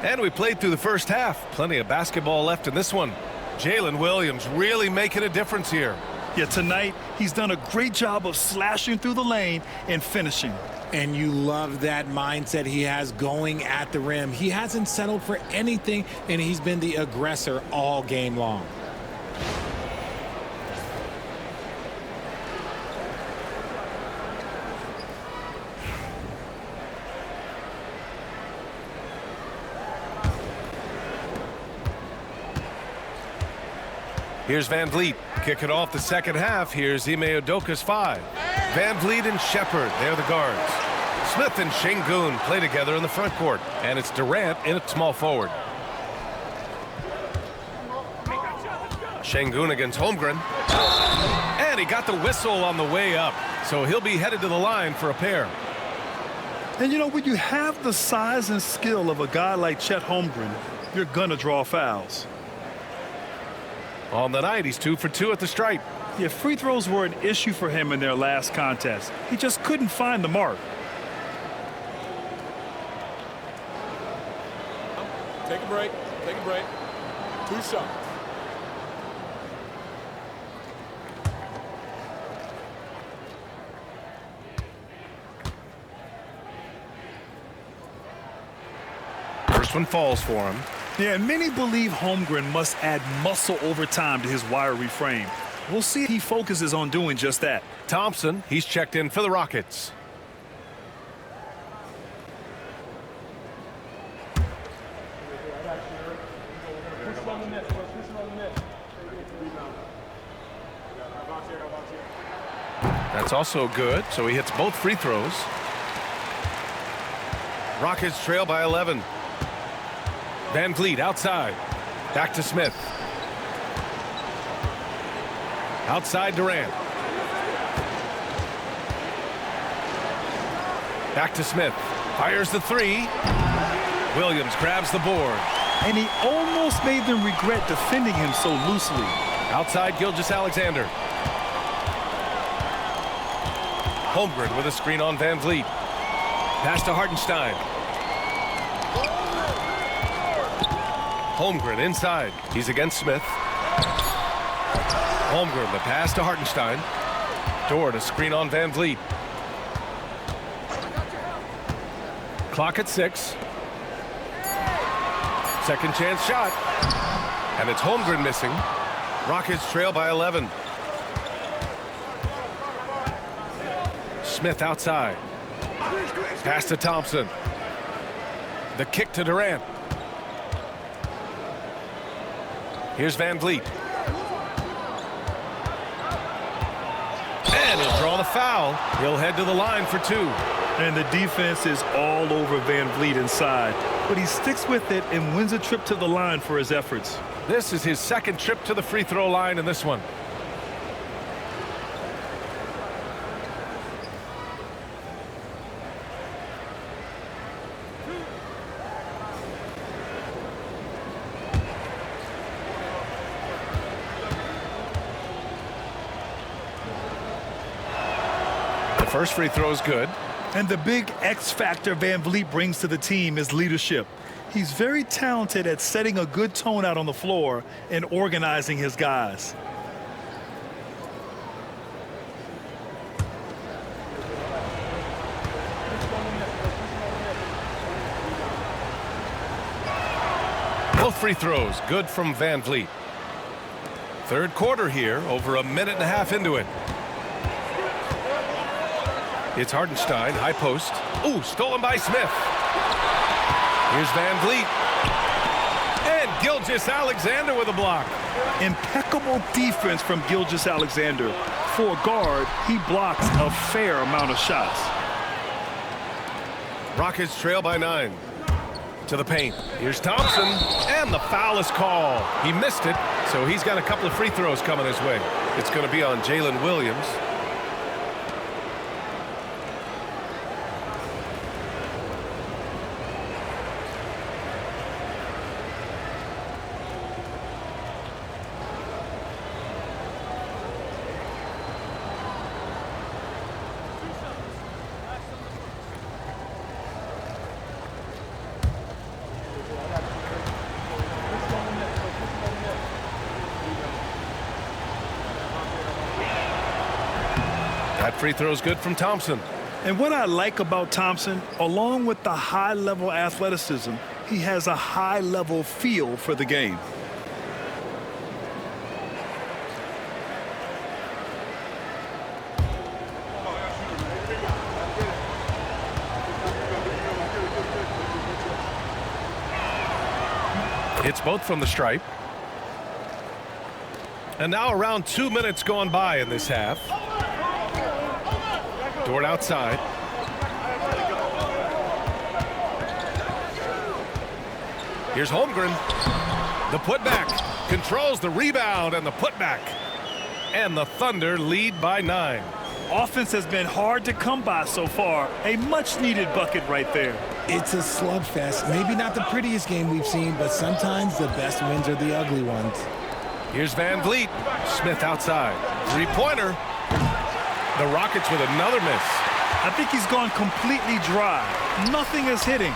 And we played through the first half. Plenty of basketball left in this one. Jalen Williams really making a difference here. Yeah, tonight he's done a great job of slashing through the lane and finishing. And you love that mindset he has going at the rim. He hasn't settled for anything, and he's been the aggressor all game long. Here's Van Vliet. Kick it off the second half. Here's Ime Udoka's 5. Van Vliet and Shepard, they're the guards. Smith and Şengün play together in the front court. And it's Durant in at small forward. Şengün against Holmgren. And he got the whistle on the way up. So he'll be headed to the line for a pair. And you know, when you have the size and skill of a guy like Chet Holmgren, you're gonna draw fouls. On the night, he's 2 for 2 at the stripe. Yeah, free throws were an issue for him in their last contest. He just couldn't find the mark. Take a break. Take a break. 2 shots. First one falls for him. Yeah, and many believe Holmgren must add muscle over time to his wiry frame. We'll see if he focuses on doing just that. Thompson, he's checked in for the Rockets. That's also good, so he hits both free throws. Rockets trail by 11. Van Vliet outside. Back to Smith. Outside Durant. Back to Smith. Fires the 3. Williams grabs the board. And he almost made them regret defending him so loosely. Outside Gilgeous Alexander. Holmgren with a screen on Van Vliet. Pass to Hartenstein. Holmgren inside. He's against Smith. Holmgren, the pass to Hartenstein. Dort, a screen on Van Vliet. Clock at 6. Second chance shot. And it's Holmgren missing. Rockets trail by 11. Smith outside. Pass to Thompson. The kick to Durant. Here's Van Vliet. And he'll draw the foul. He'll head to the line for 2. And the defense is all over Van Vliet inside. But he sticks with it and wins a trip to the line for his efforts. This is his second trip to the free throw line in this one. First free throw is good. And the big X factor Van Vliet brings to the team is leadership. He's very talented at setting a good tone out on the floor and organizing his guys. Both free throws good from Van Vliet. Third quarter here, over a minute and a half into it. It's Hartenstein, high post. Ooh, stolen by Smith. Here's Van Vliet. And Gilgeous Alexander with a block. Impeccable defense from Gilgeous Alexander. For a guard, he blocks a fair amount of shots. Rockets trail by 9. To the paint. Here's Thompson. And the foul is called. He missed it, so he's got a couple of free throws coming his way. It's going to be on Jalen Williams. free throw's good from Thompson. And what I like about Thompson, along with the high-level athleticism, he has a high-level feel for the game. Hits both from the stripe. And now around 2 minutes gone by in this half. Dort outside. Here's Holmgren. The putback. Controls the rebound and the putback. And the Thunder lead by 9. Offense has been hard to come by so far. A much-needed bucket right there. It's a slugfest. Maybe not the prettiest game we've seen, but sometimes the best wins are the ugly ones. Here's Van Vliet. Smith outside. Three-pointer. The Rockets with another miss. I think he's gone completely dry. Nothing is hitting.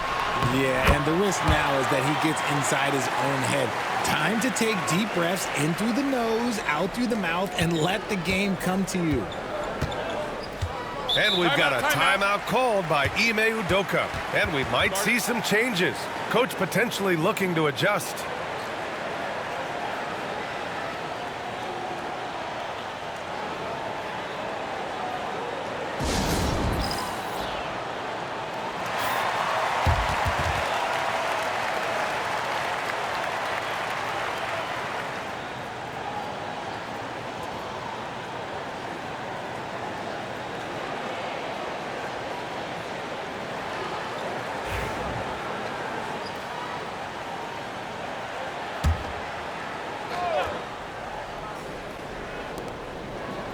Yeah, and the risk now is that he gets inside his own head. Time to take deep breaths in through the nose, out through the mouth, and let the game come to you. And we've got a timeout called by Ime Udoka. And we might see some changes. Coach potentially looking to adjust.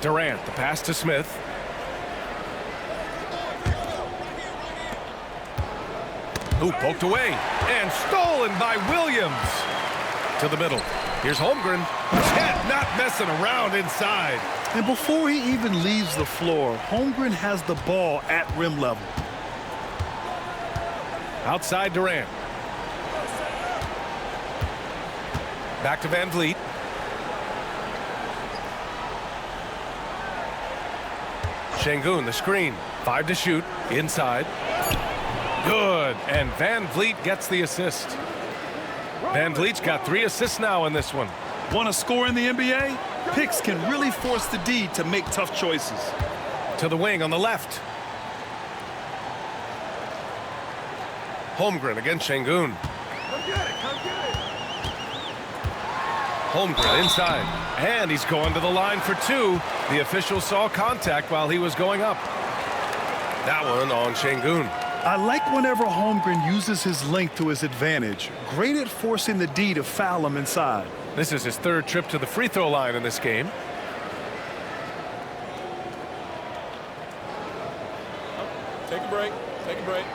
Durant, the pass to Smith. Ooh, poked away and stolen by Williams. To the middle. Here's Holmgren. Chet not messing around inside. And before he even leaves the floor, Holmgren has the ball at rim level. Outside Durant. Back to Van Vliet. Şengün, the screen. 5 to shoot. Inside. Good. And Van Vliet gets the assist. Van Vliet's got 3 assists now in this one. Want to score in the NBA? Picks can really force the D to make tough choices. To the wing on the left. Holmgren against Şengün. Holmgren inside. And he's going to the line for 2. The official saw contact while he was going up. That one on Şengün. I like whenever Holmgren uses his length to his advantage. Great at forcing the D to foul him inside. This is his 3rd trip to the free throw line in this game. Take a break. Take a break.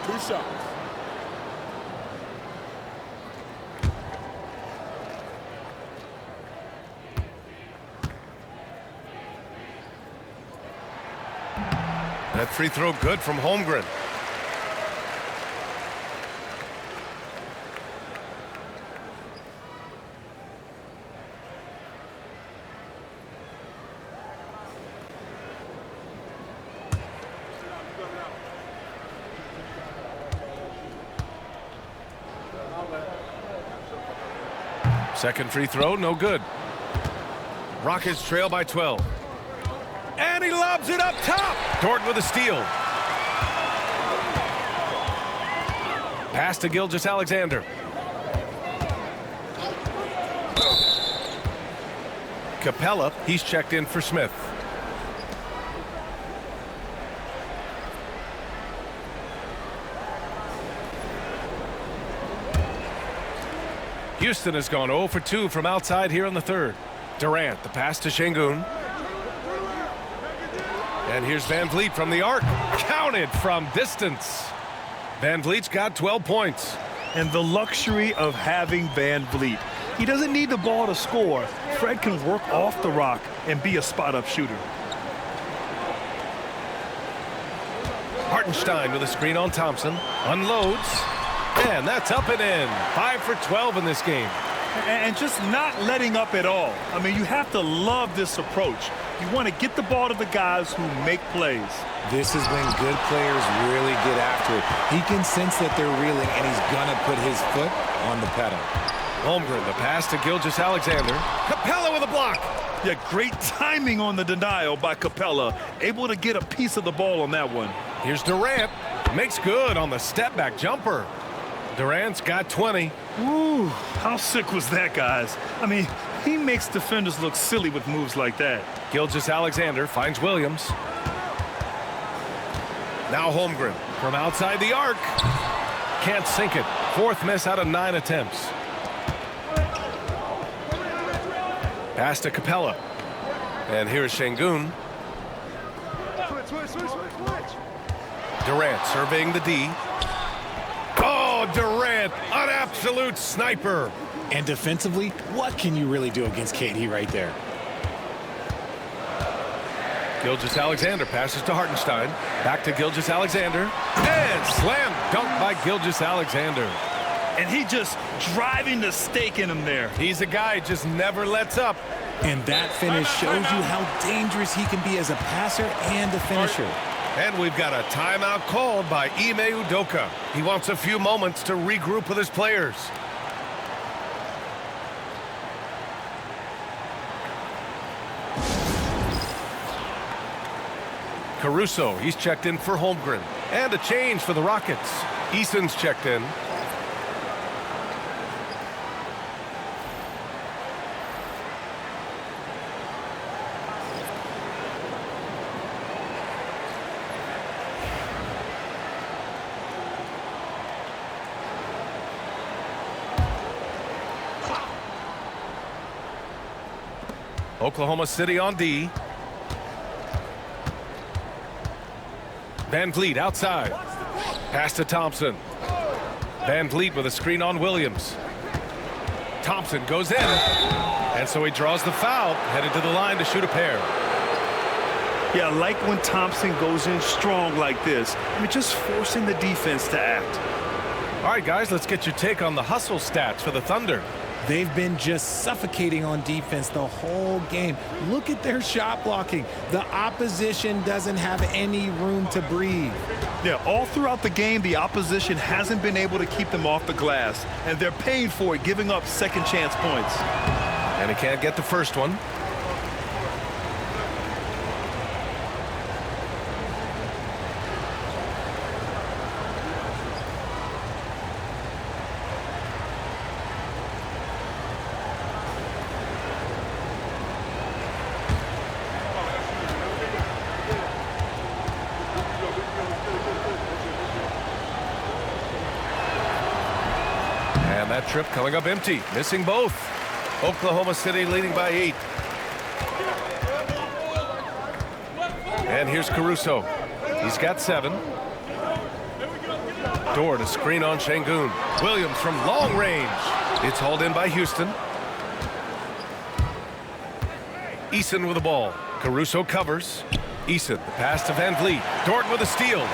2 shots. That free throw good from Holmgren. Second free throw, no good. Rockets trail by 12. And he lobs it up top. Dort with a steal. Pass to Gilgeous Alexander. Capella, he's checked in for Smith. Houston has gone 0 for 2 from outside here in the 3rd. Durant, the pass to Şengün. And here's Van Vliet from the arc. Counted from distance. Van Vliet's got 12 points. And the luxury of having Van Vliet. He doesn't need the ball to score. Fred can work off the rock and be a spot-up shooter. Hartenstein with a screen on Thompson. Unloads. And that's up and in. 5 for 12 in this game. And just not letting up at all. I mean, you have to love this approach. You want to get the ball to the guys who make plays. This is when good players really get after it. He can sense that they're reeling, and he's going to put his foot on the pedal. Holmgren, the pass to Gilgeous Alexander. Capella with a block. Yeah, great timing on the denial by Capella. Able to get a piece of the ball on that one. Here's Durant. Makes good on the step-back jumper. Durant's got 20. Ooh, how sick was that, guys? I mean, he makes defenders look silly with moves like that. Gilgeous Alexander finds Williams. Now Holmgren from outside the arc. Can't sink it. Fourth miss out of 9 attempts. Pass to Capella. And here's Şengün. Durant surveying the D. Oh, Durant, an absolute sniper. And defensively, what can you really do against KD right there? Gilgeous Alexander passes to Hartenstein. Back to Gilgeous Alexander. And slam dunk by Gilgeous Alexander. And he just driving the stake in him there. He's a guy just never lets up. And that finish shows you how dangerous he can be as a passer and a finisher. And we've got a timeout called by Ime Udoka. He wants a few moments to regroup with his players. Caruso, he's checked in for Holmgren. And a change for the Rockets. Eason's checked in. Oklahoma City on D. Van Vliet outside. Pass to Thompson. Van Vliet with a screen on Williams. Thompson goes in. And so he draws the foul, headed to the line to shoot a pair. Yeah, I like when Thompson goes in strong like this. I mean, just forcing the defense to act. All right, guys, let's get your take on the hustle stats for the Thunder. They've been just suffocating on defense the whole game. Look at their shot blocking. The opposition doesn't have any room to breathe. Yeah, all throughout the game, the opposition hasn't been able to keep them off the glass, and they're paying for it, giving up second chance points. And he can't get the first one. And that trip coming up empty, missing both. Oklahoma City leading by 8. And here's Caruso. He's got 7. Dort to screen on Şengün. Williams from long range. It's hauled in by Houston. Eason with the ball. Caruso covers. Eason, the pass to Van Vliet. Dort with a steal.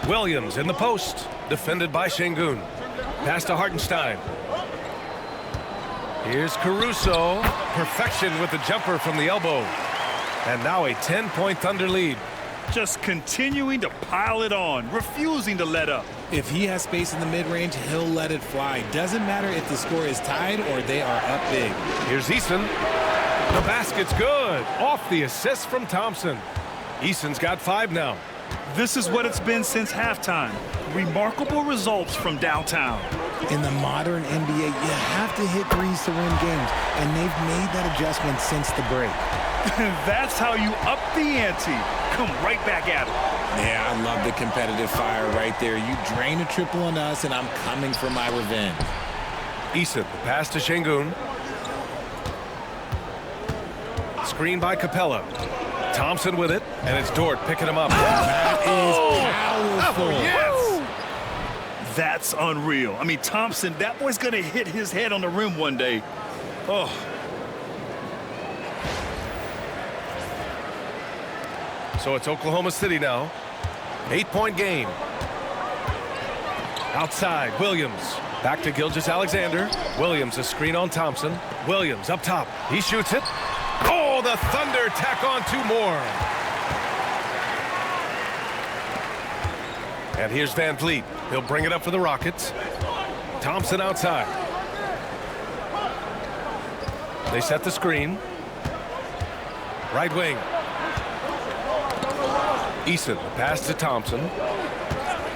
Williams in the post, defended by Şengün. Pass to Hartenstein. Here's Caruso. Perfection with the jumper from the elbow. And now a 10-point Thunder lead. Just continuing to pile it on, refusing to let up. If he has space in the mid-range, he'll let it fly. Doesn't matter if the score is tied or they are up big. Here's Eason. The basket's good. Off the assist from Thompson. Eason's got 5 now. This is what it's been since halftime. Remarkable results from downtown. In the modern NBA, you have to hit threes to win games, and they've made that adjustment since the break. That's how you up the ante. Come right back at it. Yeah, I love the competitive fire right there. You drain a triple on us, and I'm coming for my revenge. Eason, the pass to Şengün. Screen by Capella. Thompson with it, and it's Dort picking him up. That is powerful. Oh, yes! That's unreal. I mean, Thompson, that boy's going to hit his head on the rim one day. Oh. So it's Oklahoma City now. 8-point game. Outside, Williams. Back to Gilgeous Alexander. Williams, a screen on Thompson. Williams up top. He shoots it. Oh, the Thunder tack on 2 more. And here's Van Vliet. He'll bring it up for the Rockets. Thompson outside. They set the screen. Right wing. Eason, pass to Thompson.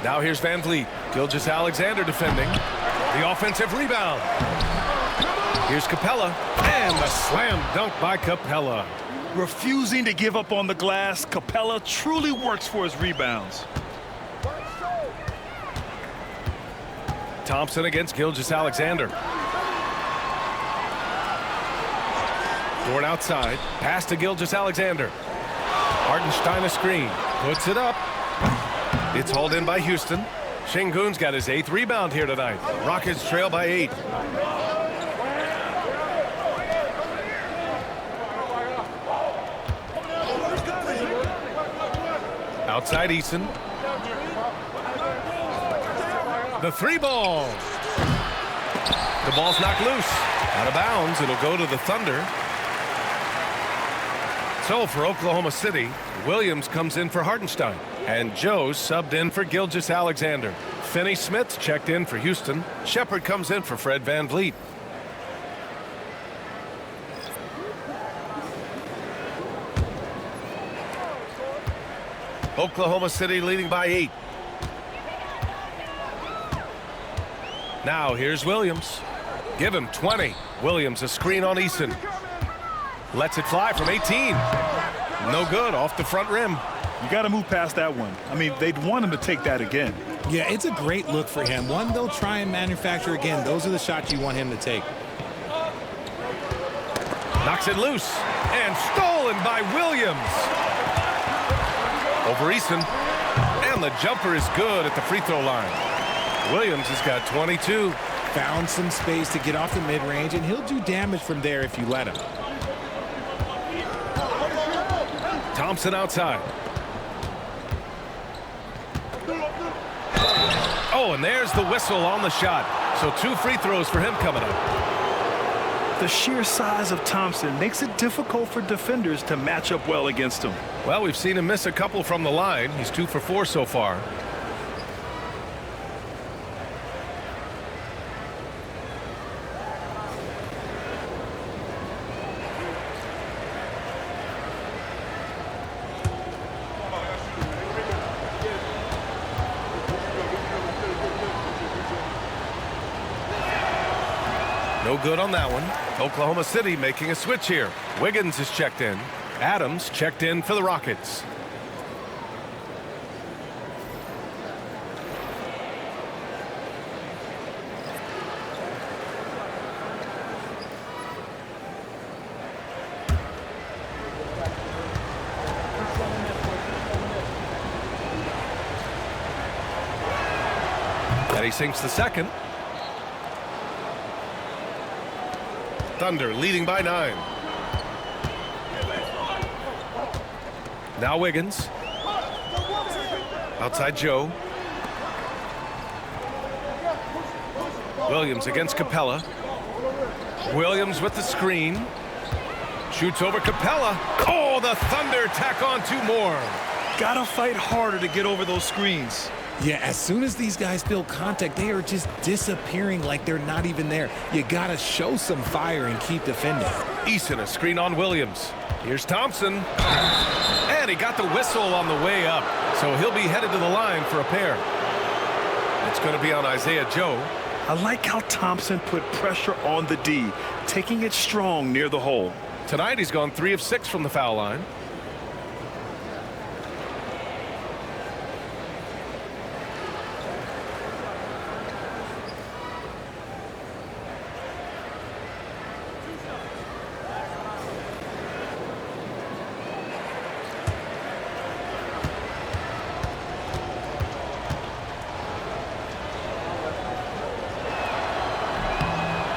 Now here's Van Vliet. Gilgeous Alexander defending. The offensive rebound. Here's Capella. And the slam dunk by Capella. Refusing to give up on the glass, Capella truly works for his rebounds. Thompson against Gilgeous Alexander. Dort outside. Pass to Gilgeous Alexander. Hartenstein a screen. Puts it up. It's hauled in by Houston. Şengün's got his 8th rebound here tonight. Rockets trail by 8. Outside Eason. The 3-ball. The ball's knocked loose. Out of bounds. It'll go to the Thunder. So for Oklahoma City, Williams comes in for Hartenstein. And Joe subbed in for Gilgeous Alexander. Finney-Smith checked in for Houston. Shepard comes in for Fred Van Vliet. Oklahoma City leading by 8. Now here's Williams. Give him 20. Williams a screen on Eason. Lets it fly from 18. No good, off the front rim. You got to move past that one. I mean, they'd want him to take that again. Yeah, it's a great look for him. One they'll try and manufacture again. Those are the shots you want him to take. Knocks it loose. And stolen by Williams. Over Eason. And the jumper is good at the free throw line. Williams has got 22. Found some space to get off the mid-range, and he'll do damage from there if you let him. Thompson outside. Oh, and there's the whistle on the shot. So 2 free throws for him coming up. The sheer size of Thompson makes it difficult for defenders to match up well against him. Well, we've seen him miss a couple from the line. He's 2 for 4 so far. No good on that one. Oklahoma City making a switch here. Wiggins is checked in. Adams checked in for the Rockets. And he sinks the second. Thunder leading by 9. Now Wiggins. Outside Joe. Williams against Capella. Williams with the screen. Shoots over Capella. Oh, the Thunder tack on 2 more. Gotta fight harder to get over those screens. Yeah, as soon as these guys feel contact, they are just disappearing like they're not even there. You got to show some fire and keep defending. Eason a screen on Williams. Here's Thompson. And he got the whistle on the way up. So he'll be headed to the line for a pair. It's going to be on Isaiah Joe. I like how Thompson put pressure on the D, taking it strong near the hole. Tonight he's gone 3 of 6 from the foul line.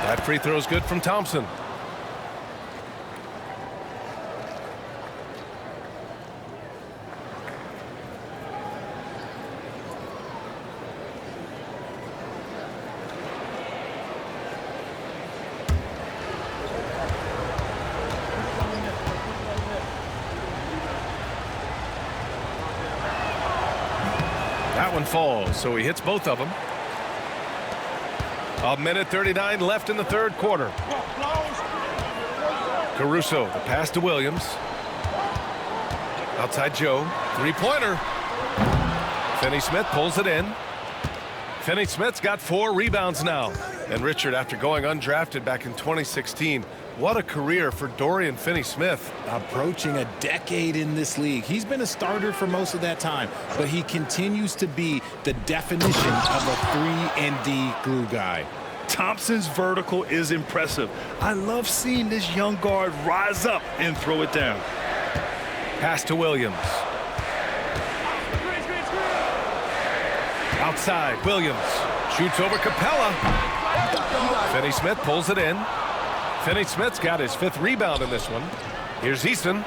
That free throw is good from Thompson. one falls, so he hits both of them. 1:39 left in the third quarter. Caruso, the pass to Williams. Outside Joe, three-pointer. Finney-Smith pulls it in. Finney-Smith's got 4 rebounds now. And Richard, after going undrafted back in 2016, what a career for Dorian Finney-Smith. Approaching a decade in this league. He's been a starter for most of that time, but he continues to be the definition of a 3-and-D glue guy. Thompson's vertical is impressive. I love seeing this young guard rise up and throw it down. Pass to Williams. Outside, Williams shoots over Capella. Finney-Smith pulls it in. Finney-Smith's got his 5th rebound in this one. Here's Easton.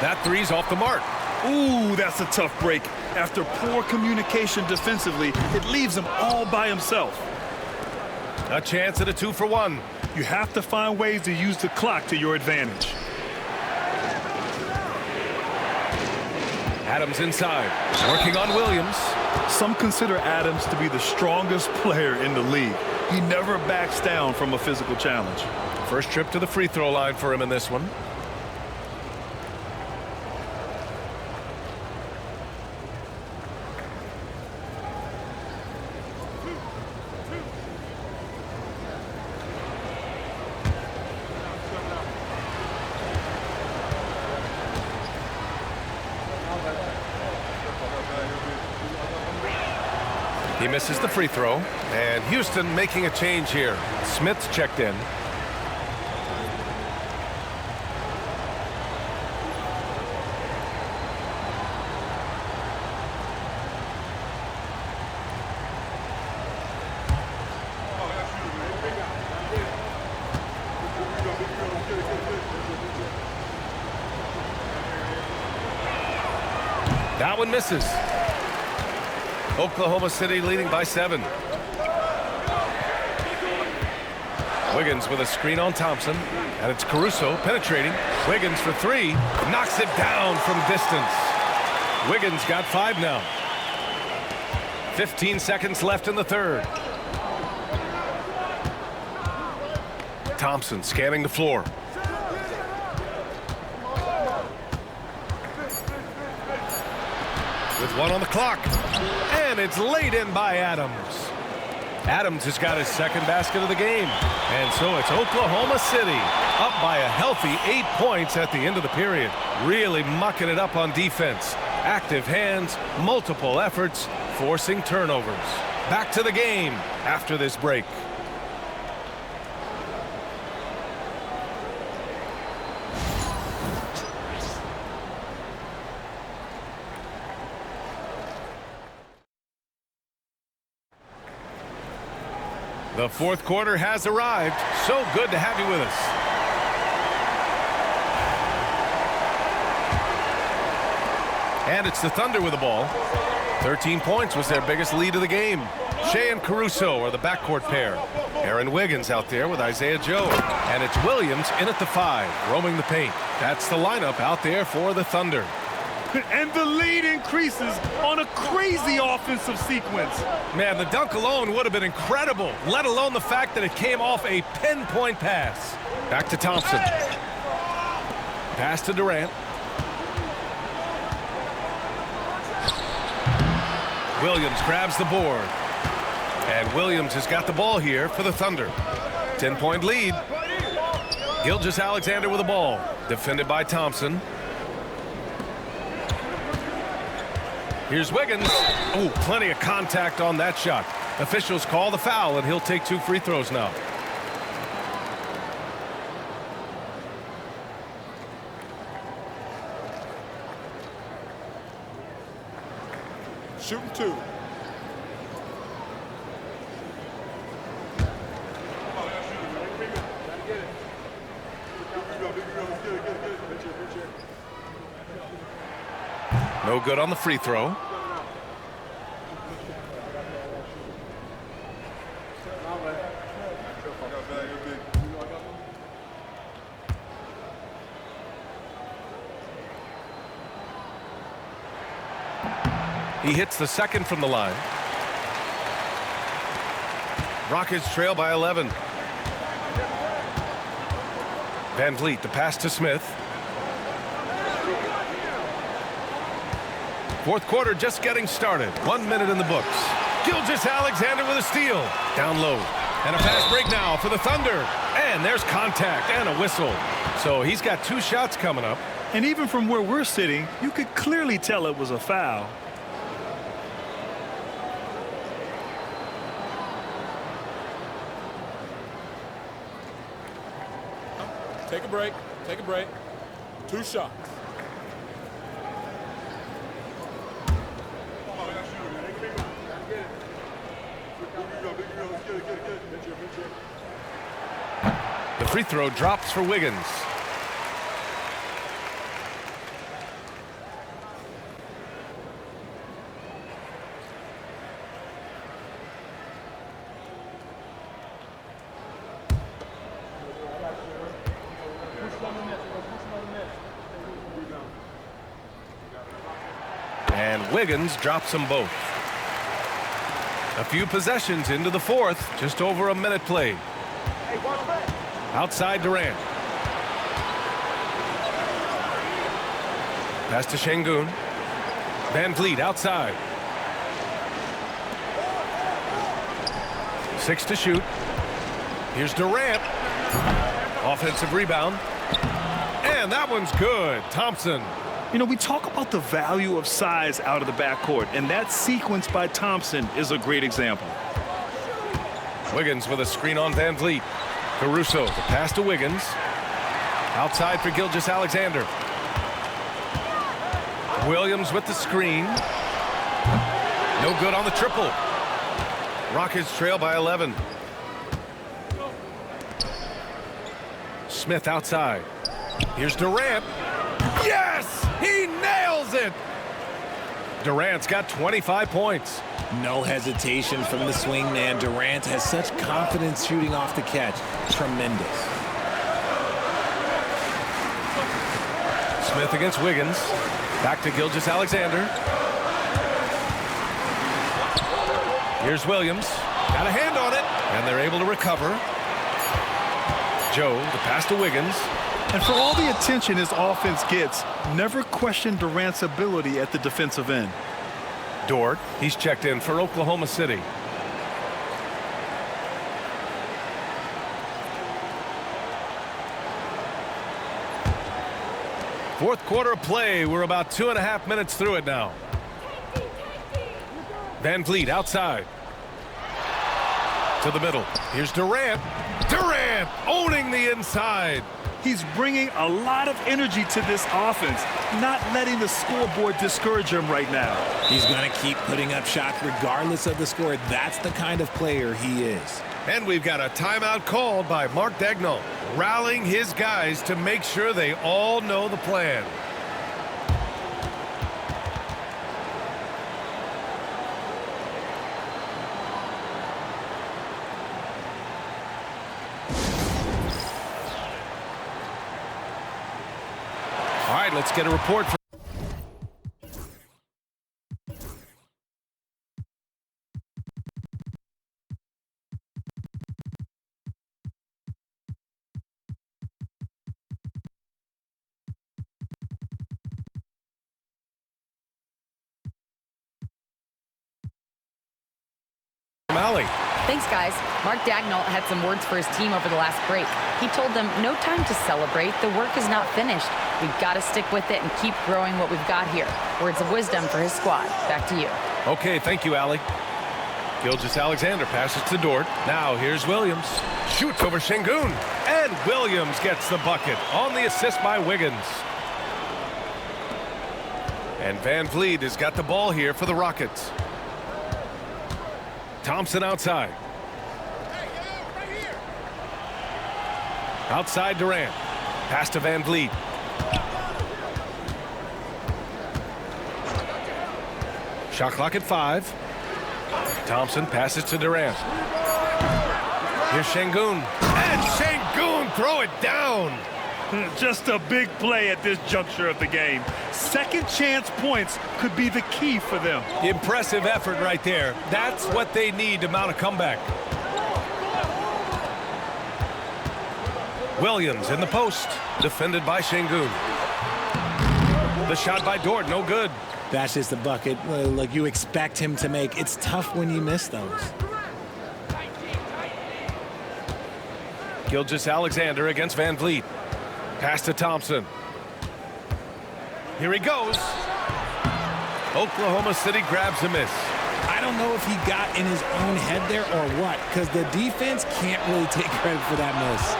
That three's off the mark. Ooh, that's a tough break. After poor communication defensively, it leaves him all by himself. A chance at a 2-for-1. You have to find ways to use the clock to your advantage. Adams inside, working on Williams. Some consider Adams to be the strongest player in the league. He never backs down from a physical challenge. First trip to the free throw line for him in this one. He misses the free throw, and Houston making a change here. Smith's checked in. That one misses. Oklahoma City leading by 7. Wiggins with a screen on Thompson, and it's Caruso penetrating. Wiggins for 3, knocks it down from distance. Wiggins got 5 now. 15 seconds left in the third. Thompson scanning the floor. With 1 on the clock. And it's laid in by Adams. Adams has got his 2nd basket of the game. And so it's Oklahoma City up by a healthy 8 points at the end of the period. Really mucking it up on defense. Active hands, multiple efforts, forcing turnovers. Back to the game after this break. The fourth quarter has arrived. So good to have you with us. And it's the Thunder with the ball. 13 points was their biggest lead of the game. Shai and Caruso are the backcourt pair. Aaron Wiggins out there with Isaiah Joe. And it's Williams in at the 5, roaming the paint. That's the lineup out there for the Thunder. And the lead increases on a crazy offensive sequence. Man, the dunk alone would have been incredible, let alone the fact that it came off a pinpoint pass. Back to Thompson. Pass to Durant. Williams grabs the board. And Williams has got the ball here for the Thunder. 10-point lead. Gilgeous Alexander with the ball. Defended by Thompson. Here's Wiggins. Oh, plenty of contact on that shot. Officials call the foul, and he'll take 2 free throws now. Shooting 2. No good on the free throw. He hits the second from the line. Rockets trail by 11. Van Vliet, the pass to Smith. Fourth quarter just getting started. 1 minute in the books. Gilgeous Alexander with a steal. Down low. And a fast break now for the Thunder. And there's contact and a whistle. So he's got 2 shots coming up. And even from where we're sitting, you could clearly tell it was a foul. Take a break. Take a break. 2 shots. The free throw drops for Wiggins. And Wiggins drops them both. A few possessions into the fourth, just over a minute played. Outside Durant. Pass to Şengün. Van Vliet outside. 6 to shoot. Here's Durant. Offensive rebound. And that one's good. Thompson. You know, we talk about the value of size out of the backcourt, and that sequence by Thompson is a great example. Wiggins with a screen on Van Vliet. Caruso, the pass to Wiggins. Outside for Gilgeous Alexander. Williams with the screen. No good on the triple. Rockets trail by 11. Smith outside. Here's Durant. Yes! He nails it! Durant's got 25 points. No hesitation from the swing man. Durant has such confidence shooting off the catch. Tremendous. Smith against Wiggins. Back to Gilgeous Alexander. Here's Williams. Got a hand on it. And they're able to recover. Joe, the pass to Wiggins. And for all the attention his offense gets, never question Durant's ability at the defensive end. Dort, he's checked in for Oklahoma City. Fourth quarter play. We're about 2.5 minutes through it now. Van Vliet outside. To the middle. Here's Durant. Durant owning the inside. He's bringing a lot of energy to this offense, not letting the scoreboard discourage him right now. He's going to keep putting up shots regardless of the score. That's the kind of player he is. And we've got a timeout called by Mark Daigneault, rallying his guys to make sure they all know the plan. All right, let's get a report from Alley. Thanks, guys. Mark Daigneault had some words for his team over the last break. He told them, no time to celebrate. The work is not finished. We've got to stick with it and keep growing what we've got here. Words of wisdom for his squad. Back to you. Okay, thank you, Allie. Gilgeous Alexander passes to Dort. Now here's Williams. Shoots over Şengün. And Williams gets the bucket on the assist by Wiggins. And Van Vliet has got the ball here for the Rockets. Thompson outside. Outside Durant. Pass to Van Vliet. Shot clock at 5. Thompson passes to Durant. Here's Şengün. And Şengün throw it down. Just a big play at this juncture of the game. Second second chance points could be the key for them. Impressive effort right there. That's what they need to mount a comeback. Williams in the post, defended by Şengün. The shot by Dort, no good. That's just a bucket like you expect him to make. It's tough when you miss those. Gilgeous Alexander against Van Vliet. Pass to Thompson. Here he goes. Oklahoma City grabs a miss. I don't know if he got in his own head there or what, because the defense can't really take credit for that miss.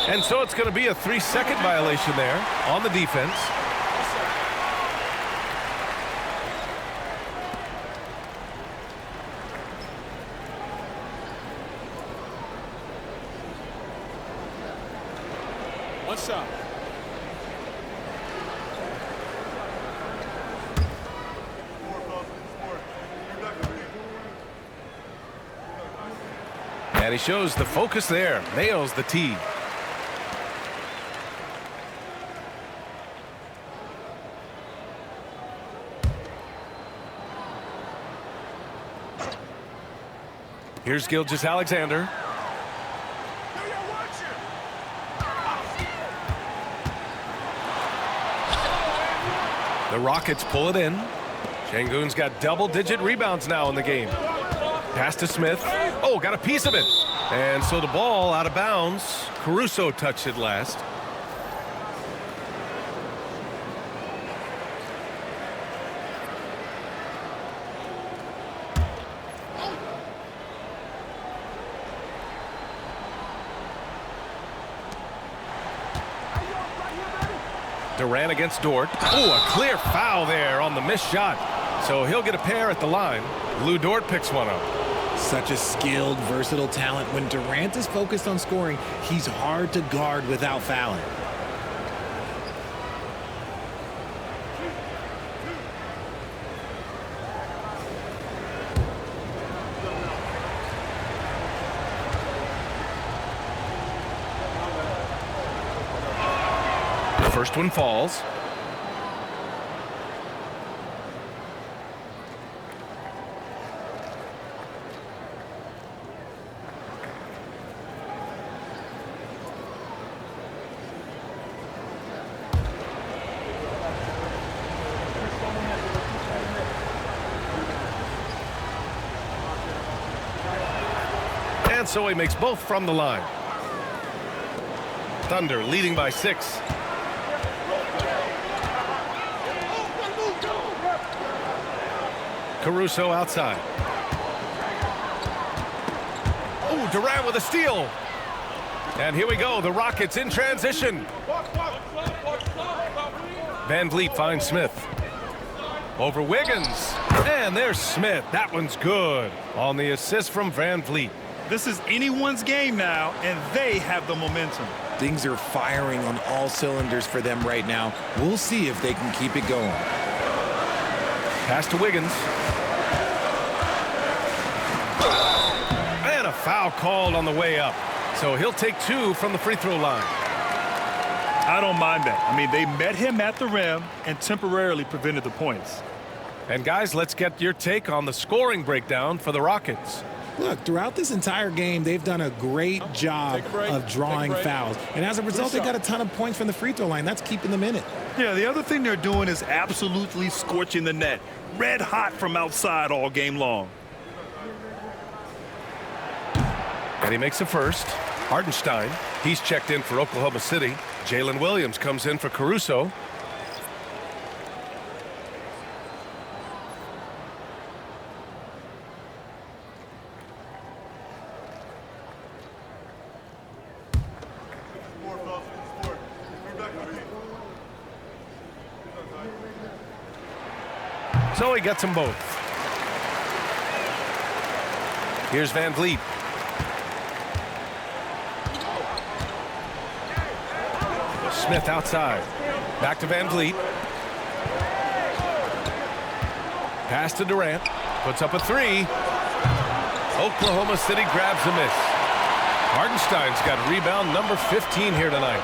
And so it's going to be a 3-second violation there on the defense. One shot. And he shows the focus there. Nails the tee. Here's Gilgeous Alexander. The Rockets pull it in. Şengün's got double-digit rebounds now in the game. Pass to Smith. Oh, got a piece of it. And so the ball out of bounds. Caruso touched it last. Durant against Dort. Oh, a clear foul there on the missed shot. So he'll get a pair at the line. Lou Dort picks one up. Such a skilled, versatile talent. When Durant is focused on scoring, he's hard to guard without fouling. First one falls. And so he makes both from the line. Thunder leading by 6. Caruso outside. Oh, Durant with a steal. And here we go, the Rockets in transition. Van Vliet finds Smith. Over Wiggins. And there's Smith. That one's good on the assist from Van Vliet. This is anyone's game now, and they have the momentum. Things are firing on all cylinders for them right now. We'll see if they can keep it going. Pass to Wiggins. And a foul called on the way up. So he'll take 2 from the free throw line. I don't mind that. I mean, they met him at the rim and temporarily prevented the points. And guys, let's get your take on the scoring breakdown for the Rockets. Look, throughout this entire game, they've done a great job of drawing fouls. And as a result, they got a ton of points from the free throw line. That's keeping them in it. Yeah, the other thing they're doing is absolutely scorching the net. Red hot from outside all game long. And he makes a first. Hartenstein, he's checked in for Oklahoma City. Jalen Williams comes in for Caruso. So he gets them both. Here's Van Vliet. Smith outside. Back to Van Vliet. Pass to Durant. Puts up a 3. Oklahoma City grabs a miss. Hartenstein's got rebound number 15 here tonight.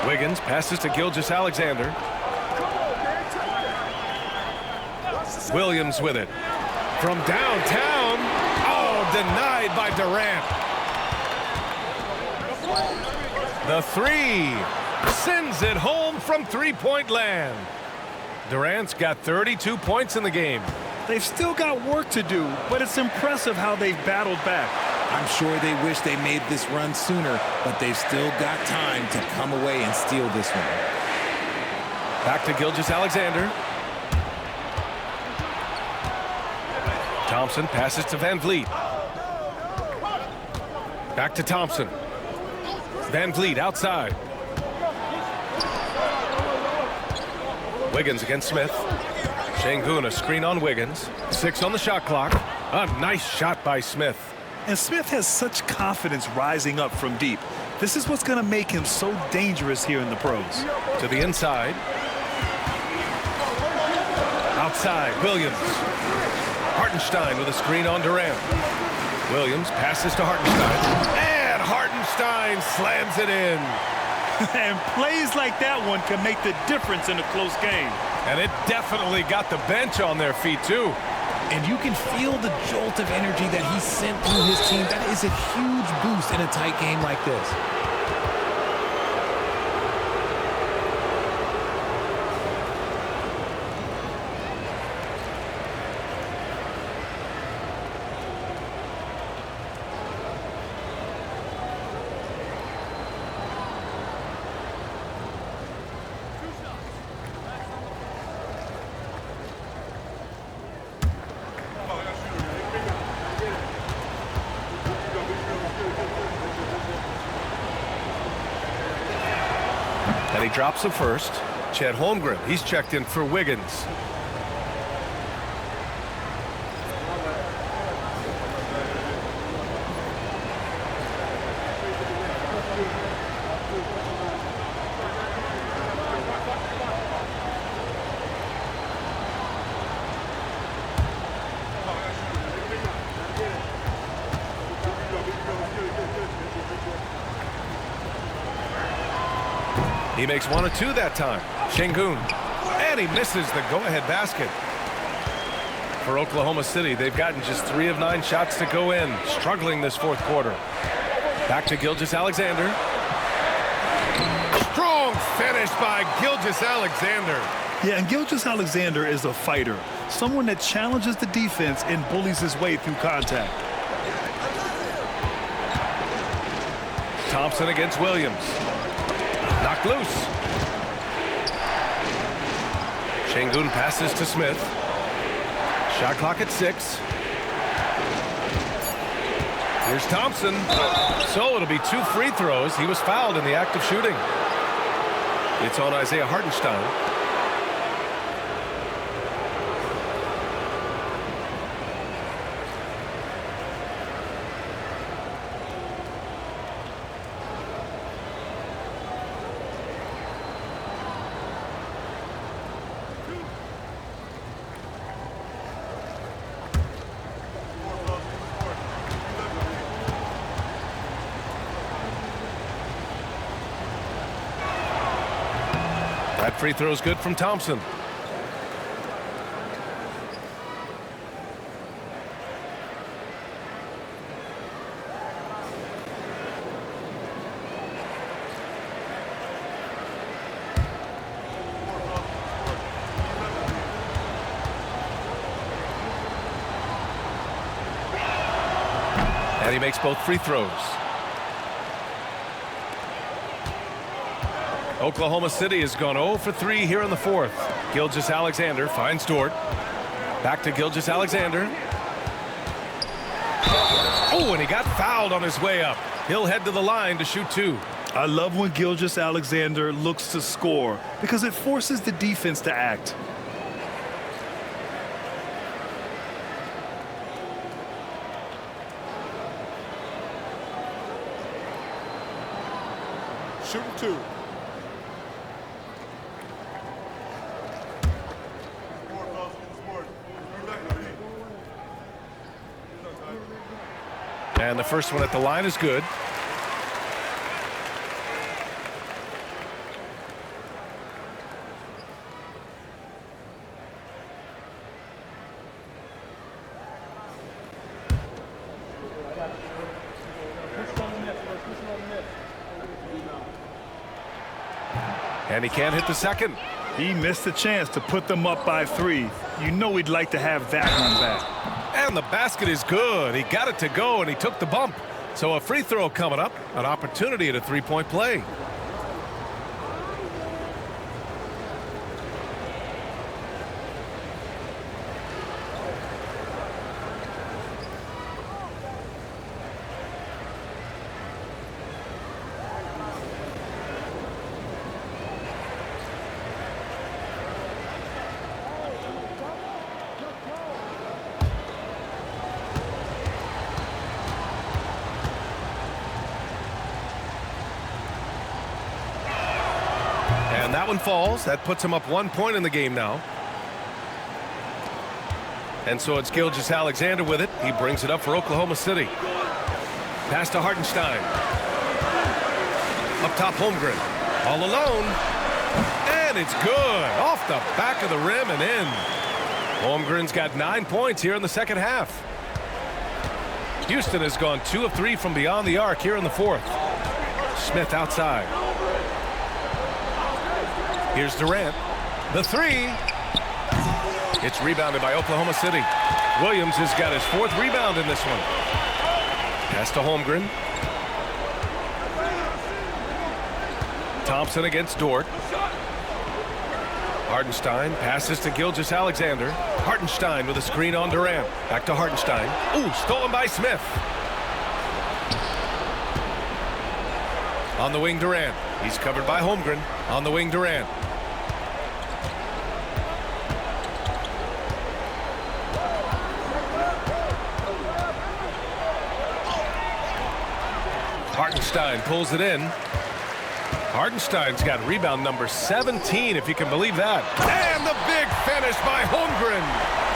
Wiggins passes to Gilgeous Alexander. Williams with it. From downtown. Oh, denied by Durant. The three. Sends it home from three-point land. Durant's got 32 points in the game. They've still got work to do, but it's impressive how they've battled back. I'm sure they wish they made this run sooner, but they've still got time to come away and steal this one. Back to Gilgeous Alexander. Thompson passes to Van Vliet. Back to Thompson. Van Vliet outside. Wiggins against Smith. Şengün a screen on Wiggins. 6 on the shot clock. A nice shot by Smith. And Smith has such confidence rising up from deep. This is what's going to make him so dangerous here in the pros. To the inside. Outside, Williams. Hartenstein with a screen on Durant. Williams passes to Hartenstein. And Hartenstein slams it in. And plays like that one can make the difference in a close game. And it definitely got the bench on their feet, too. And you can feel the jolt of energy that he sent through his team. That is a huge boost in a tight game like this. And he drops the first. Chet Holmgren, he's checked in for Wiggins. He makes 1 of 2 that time. Şengün. And he misses the go-ahead basket. For Oklahoma City, they've gotten just 3 of 9 shots to go in. Struggling this fourth quarter. Back to Gilgeous Alexander. Strong finish by Gilgeous Alexander. Yeah, and Gilgeous Alexander is a fighter. Someone that challenges the defense and bullies his way through contact. Thompson against Williams. Knocked loose. Şengün passes to Smith. Shot clock at 6. Here's Thompson. So it'll be 2 free throws. He was fouled in the act of shooting. It's on Isaiah Hartenstein. That free throw is good from Thompson. And he makes both free throws. Oklahoma City has gone 0 for 3 here in the fourth. Gilgeous Alexander finds Dort. Back to Gilgeous Alexander. Oh, and he got fouled on his way up. He'll head to the line to shoot 2. I love when Gilgeous Alexander looks to score because it forces the defense to act. Shooting 2. And the first one at the line is good. And he can't hit the second. He missed a chance to put them up by 3. You know he'd like to have that one back. And the basket is good. He got it to go, and he took the bump. So a free throw coming up, an opportunity at a three-point play. And that one falls. That puts him up 1 point in the game now. And so it's Gilgeous Alexander with it. He brings it up for Oklahoma City. Pass to Hartenstein. Up top, Holmgren. All alone. And it's good. Off the back of the rim and in. Holmgren's got 9 points here in the second half. Houston has gone 2 of 3 from beyond the arc here in the fourth. Smith outside. Here's Durant. The three. It's rebounded by Oklahoma City. Williams has got his 4th rebound in this one. Pass to Holmgren. Thompson against Dort. Hartenstein passes to Gilgeous Alexander. Hartenstein with a screen on Durant. Back to Hartenstein. Ooh, stolen by Smith. On the wing, Durant. He's covered by Holmgren. On the wing, Durant. Hartenstein pulls it in. Hartenstein's got rebound number 17, if you can believe that. And the big finish by Holmgren.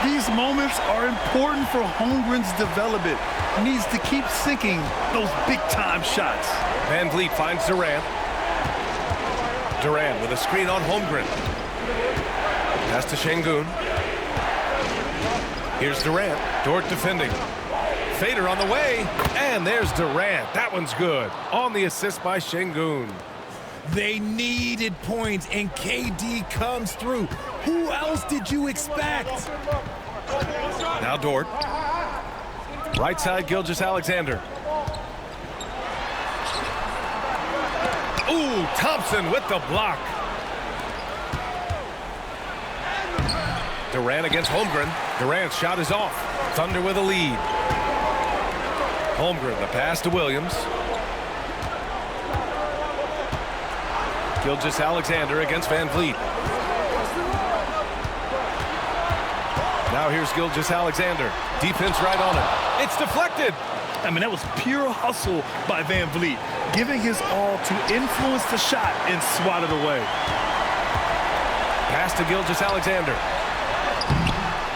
These moments are important for Holmgren's development. He needs to keep sinking those big-time shots. Van Vliet finds Durant. Durant with a screen on Holmgren. Pass to Şengün. Here's Durant. Dort defending. Fader on the way, and there's Durant. That one's good. On the assist by Şengün. They needed points, and KD comes through. Who else did you expect? Now Dort. Right side, Gilgeous Alexander. Ooh, Thompson with the block. Durant against Holmgren. Durant's shot is off. Thunder with a lead. Holmgren, the pass to Williams. Gilgeous Alexander against Van Vliet. Now here's Gilgeous Alexander. Defense right on him. It's deflected. I mean, that was pure hustle by Van Vliet, giving his all to influence the shot and swat it away. Pass to Gilgeous Alexander.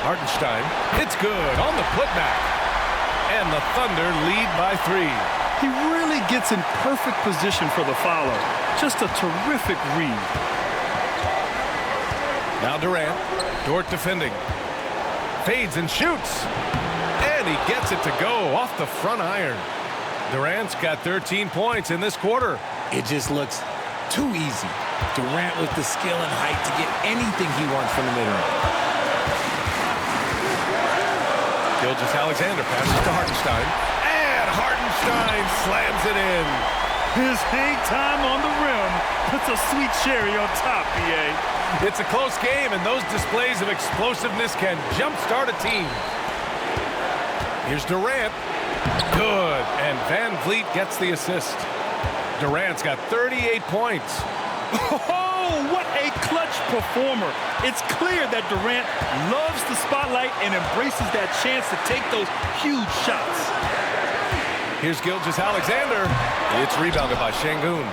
Hartenstein. It's good on the putback. And the Thunder lead by 3. He really gets in perfect position for the follow. Just a terrific read. Now Durant. Dort defending. Fades and shoots. And he gets it to go off the front iron. Durant's got 13 points in this quarter. It just looks too easy. Durant with the skill and height to get anything he wants from the mid-range. Gilgeous Alexander passes to Hartenstein. And Hartenstein slams it in. His hang time on the rim puts a sweet cherry on top, BA. It's a close game, and those displays of explosiveness can jumpstart a team. Here's Durant. Good. And Van Vliet gets the assist. Durant's got 38 points. Oh, what a clutch performer. It's clear that Durant loves the spotlight and embraces that chance to take those huge shots. Here's Gilgeous Alexander. It's rebounded by Şengün.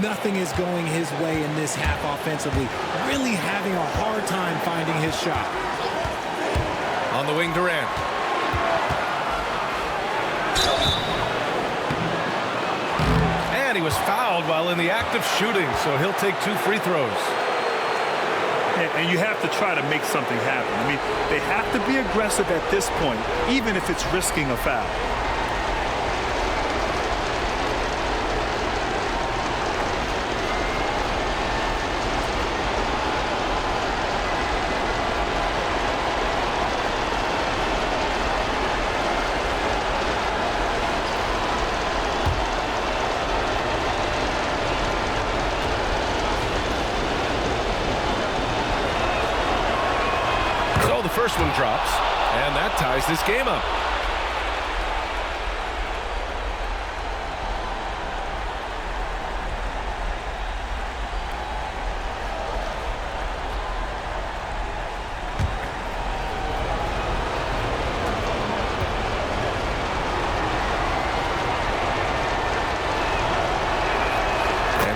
Nothing is going his way in this half offensively. Really having a hard time finding his shot. On the wing, Durant. And he was fouled while in the act of shooting, so he'll take 2 free throws. And you have to try to make something happen. I mean, they have to be aggressive at this point, even if it's risking a foul. first one drops, and that ties this game up.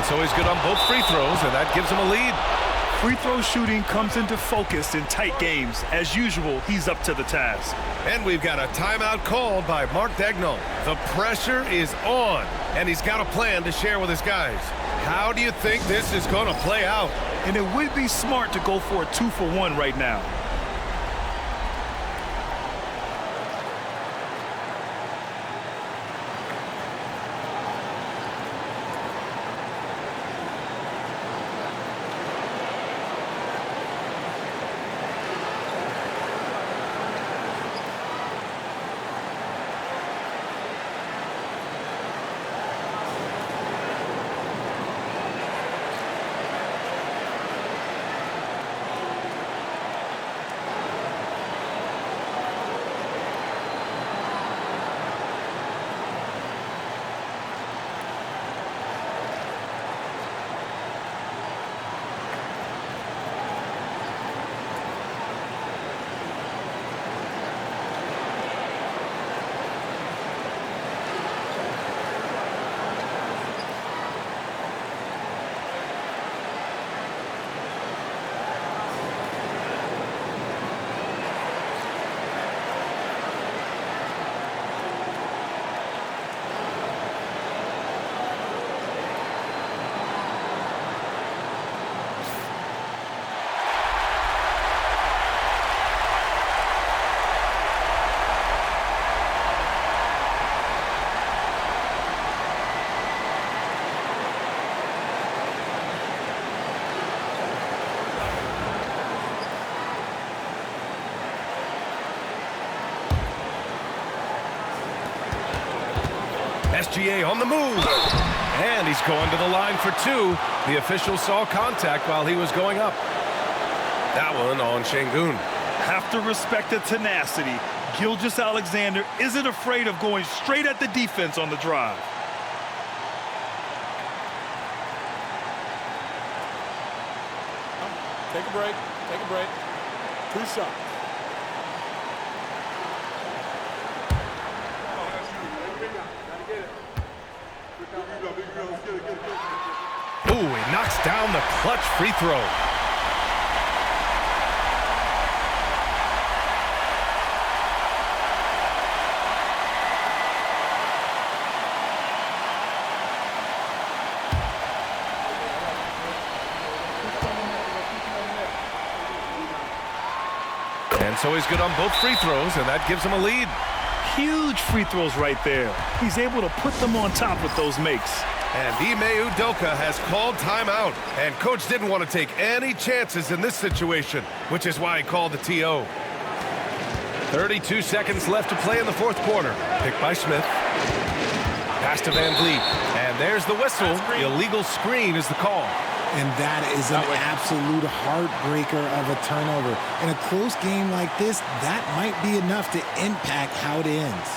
So he's good on both free throws, and that gives him a lead. Free throw shooting comes into focus in tight games. As usual, he's up to the task. And we've got a timeout called by Mark Daigneault. The pressure is on, and he's got a plan to share with his guys. How do you think this is going to play out? And it would be smart to go for a 2-for-1 right now. SGA on the move. And he's going to the line for two. The official saw contact while he was going up. That one on Şengün. Have to respect the tenacity. Gilgeous Alexander isn't afraid of going straight at the defense on the drive. Take a break. Take a break. 2 shots. Ooh, he knocks down the clutch free throw. And so he's good on both free throws, and that gives him a lead. Huge free throws right there. He's able to put them on top with those makes. And Ime Udoka has called timeout. And coach didn't want to take any chances in this situation, which is why he called the TO. 32 seconds left to play in the fourth quarter. Picked by Smith. Pass to Van Vliet. And there's the whistle. Illegal screen is the call. And that is an absolute heartbreaker of a turnover. In a close game like this, that might be enough to impact how it ends.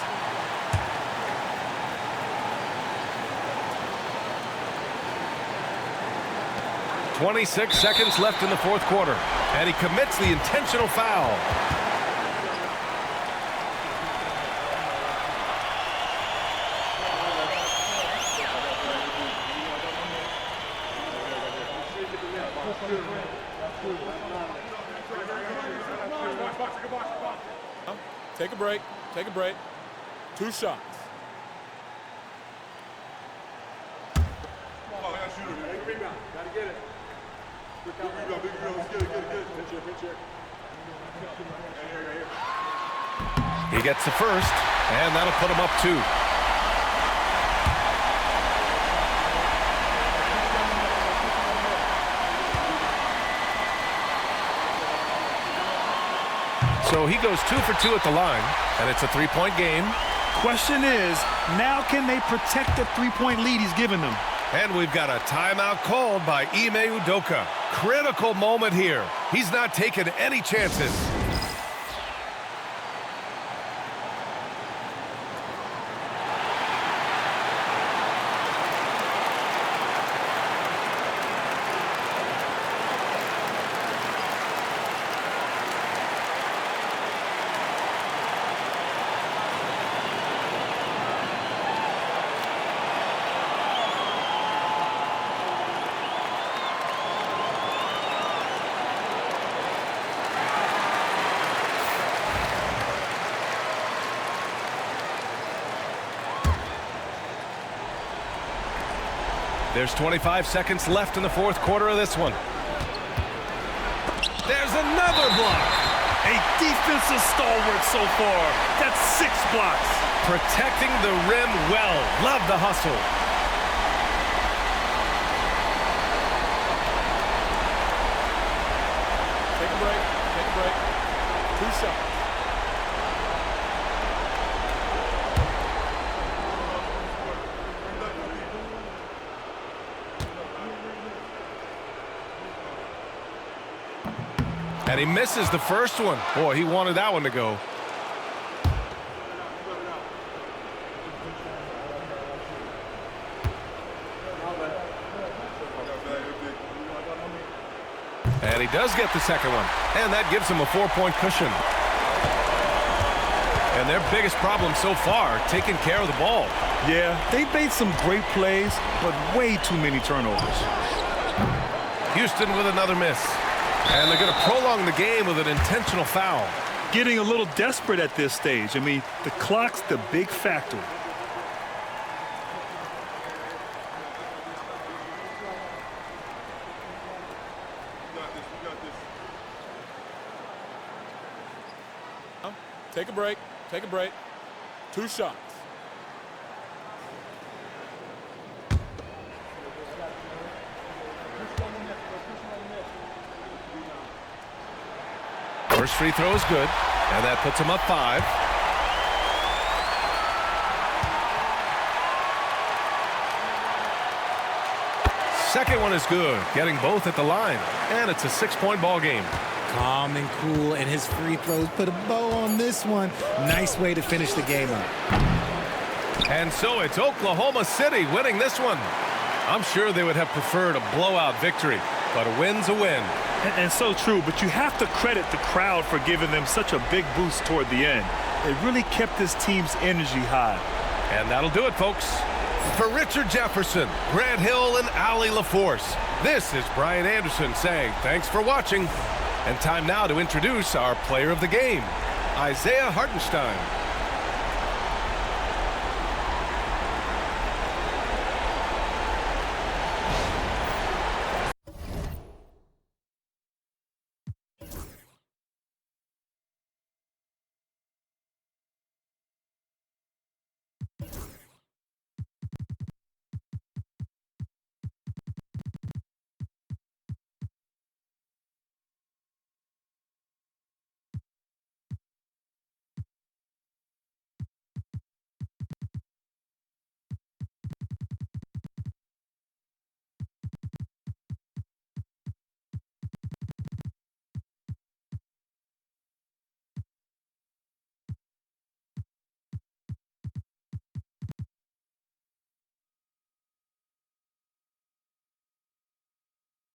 .26 seconds left in the fourth quarter. And he commits the intentional foul. Take a break. Take a break. 2 shots. He gets the first, and that'll put him up 2. So he goes 2 for 2 at the line, and it's a 3-point game. Question is, now can they protect the 3-point lead he's given them? And we've got a timeout called by Ime Udoka. Critical moment here. He's not taking any chances. There's 25 seconds left in the fourth quarter of this one. There's another block. A defensive stalwart so far. That's 6 blocks. Protecting the rim well. Love the hustle. Take a break. Take a break. 2 shots. And he misses the first one. Boy, he wanted that one to go. And he does get the second one. And that gives him a 4-point cushion. And their biggest problem so far, taking care of the ball. Yeah, they made some great plays, but way too many turnovers. Houston with another miss. And they're going to prolong the game with an intentional foul. Getting a little desperate at this stage. I mean, the clock's the big factor. Take a break. Take a break. 2 shots. First free throw is good, and that puts him up 5. Second one is good, getting both at the line, and it's a 6-point ball game. Calm and cool, and his free throws put a bow on this one. Nice way to finish the game up. And so it's Oklahoma City winning this one. I'm sure they would have preferred a blowout victory, but a win's a win. And so true, but you have to credit the crowd for giving them such a big boost toward the end. It really kept this team's energy high. And that'll do it, folks. For Richard Jefferson, Grant Hill, and Allie LaForce, this is Brian Anderson saying thanks for watching. And time now to introduce our player of the game, Isaiah Hartenstein.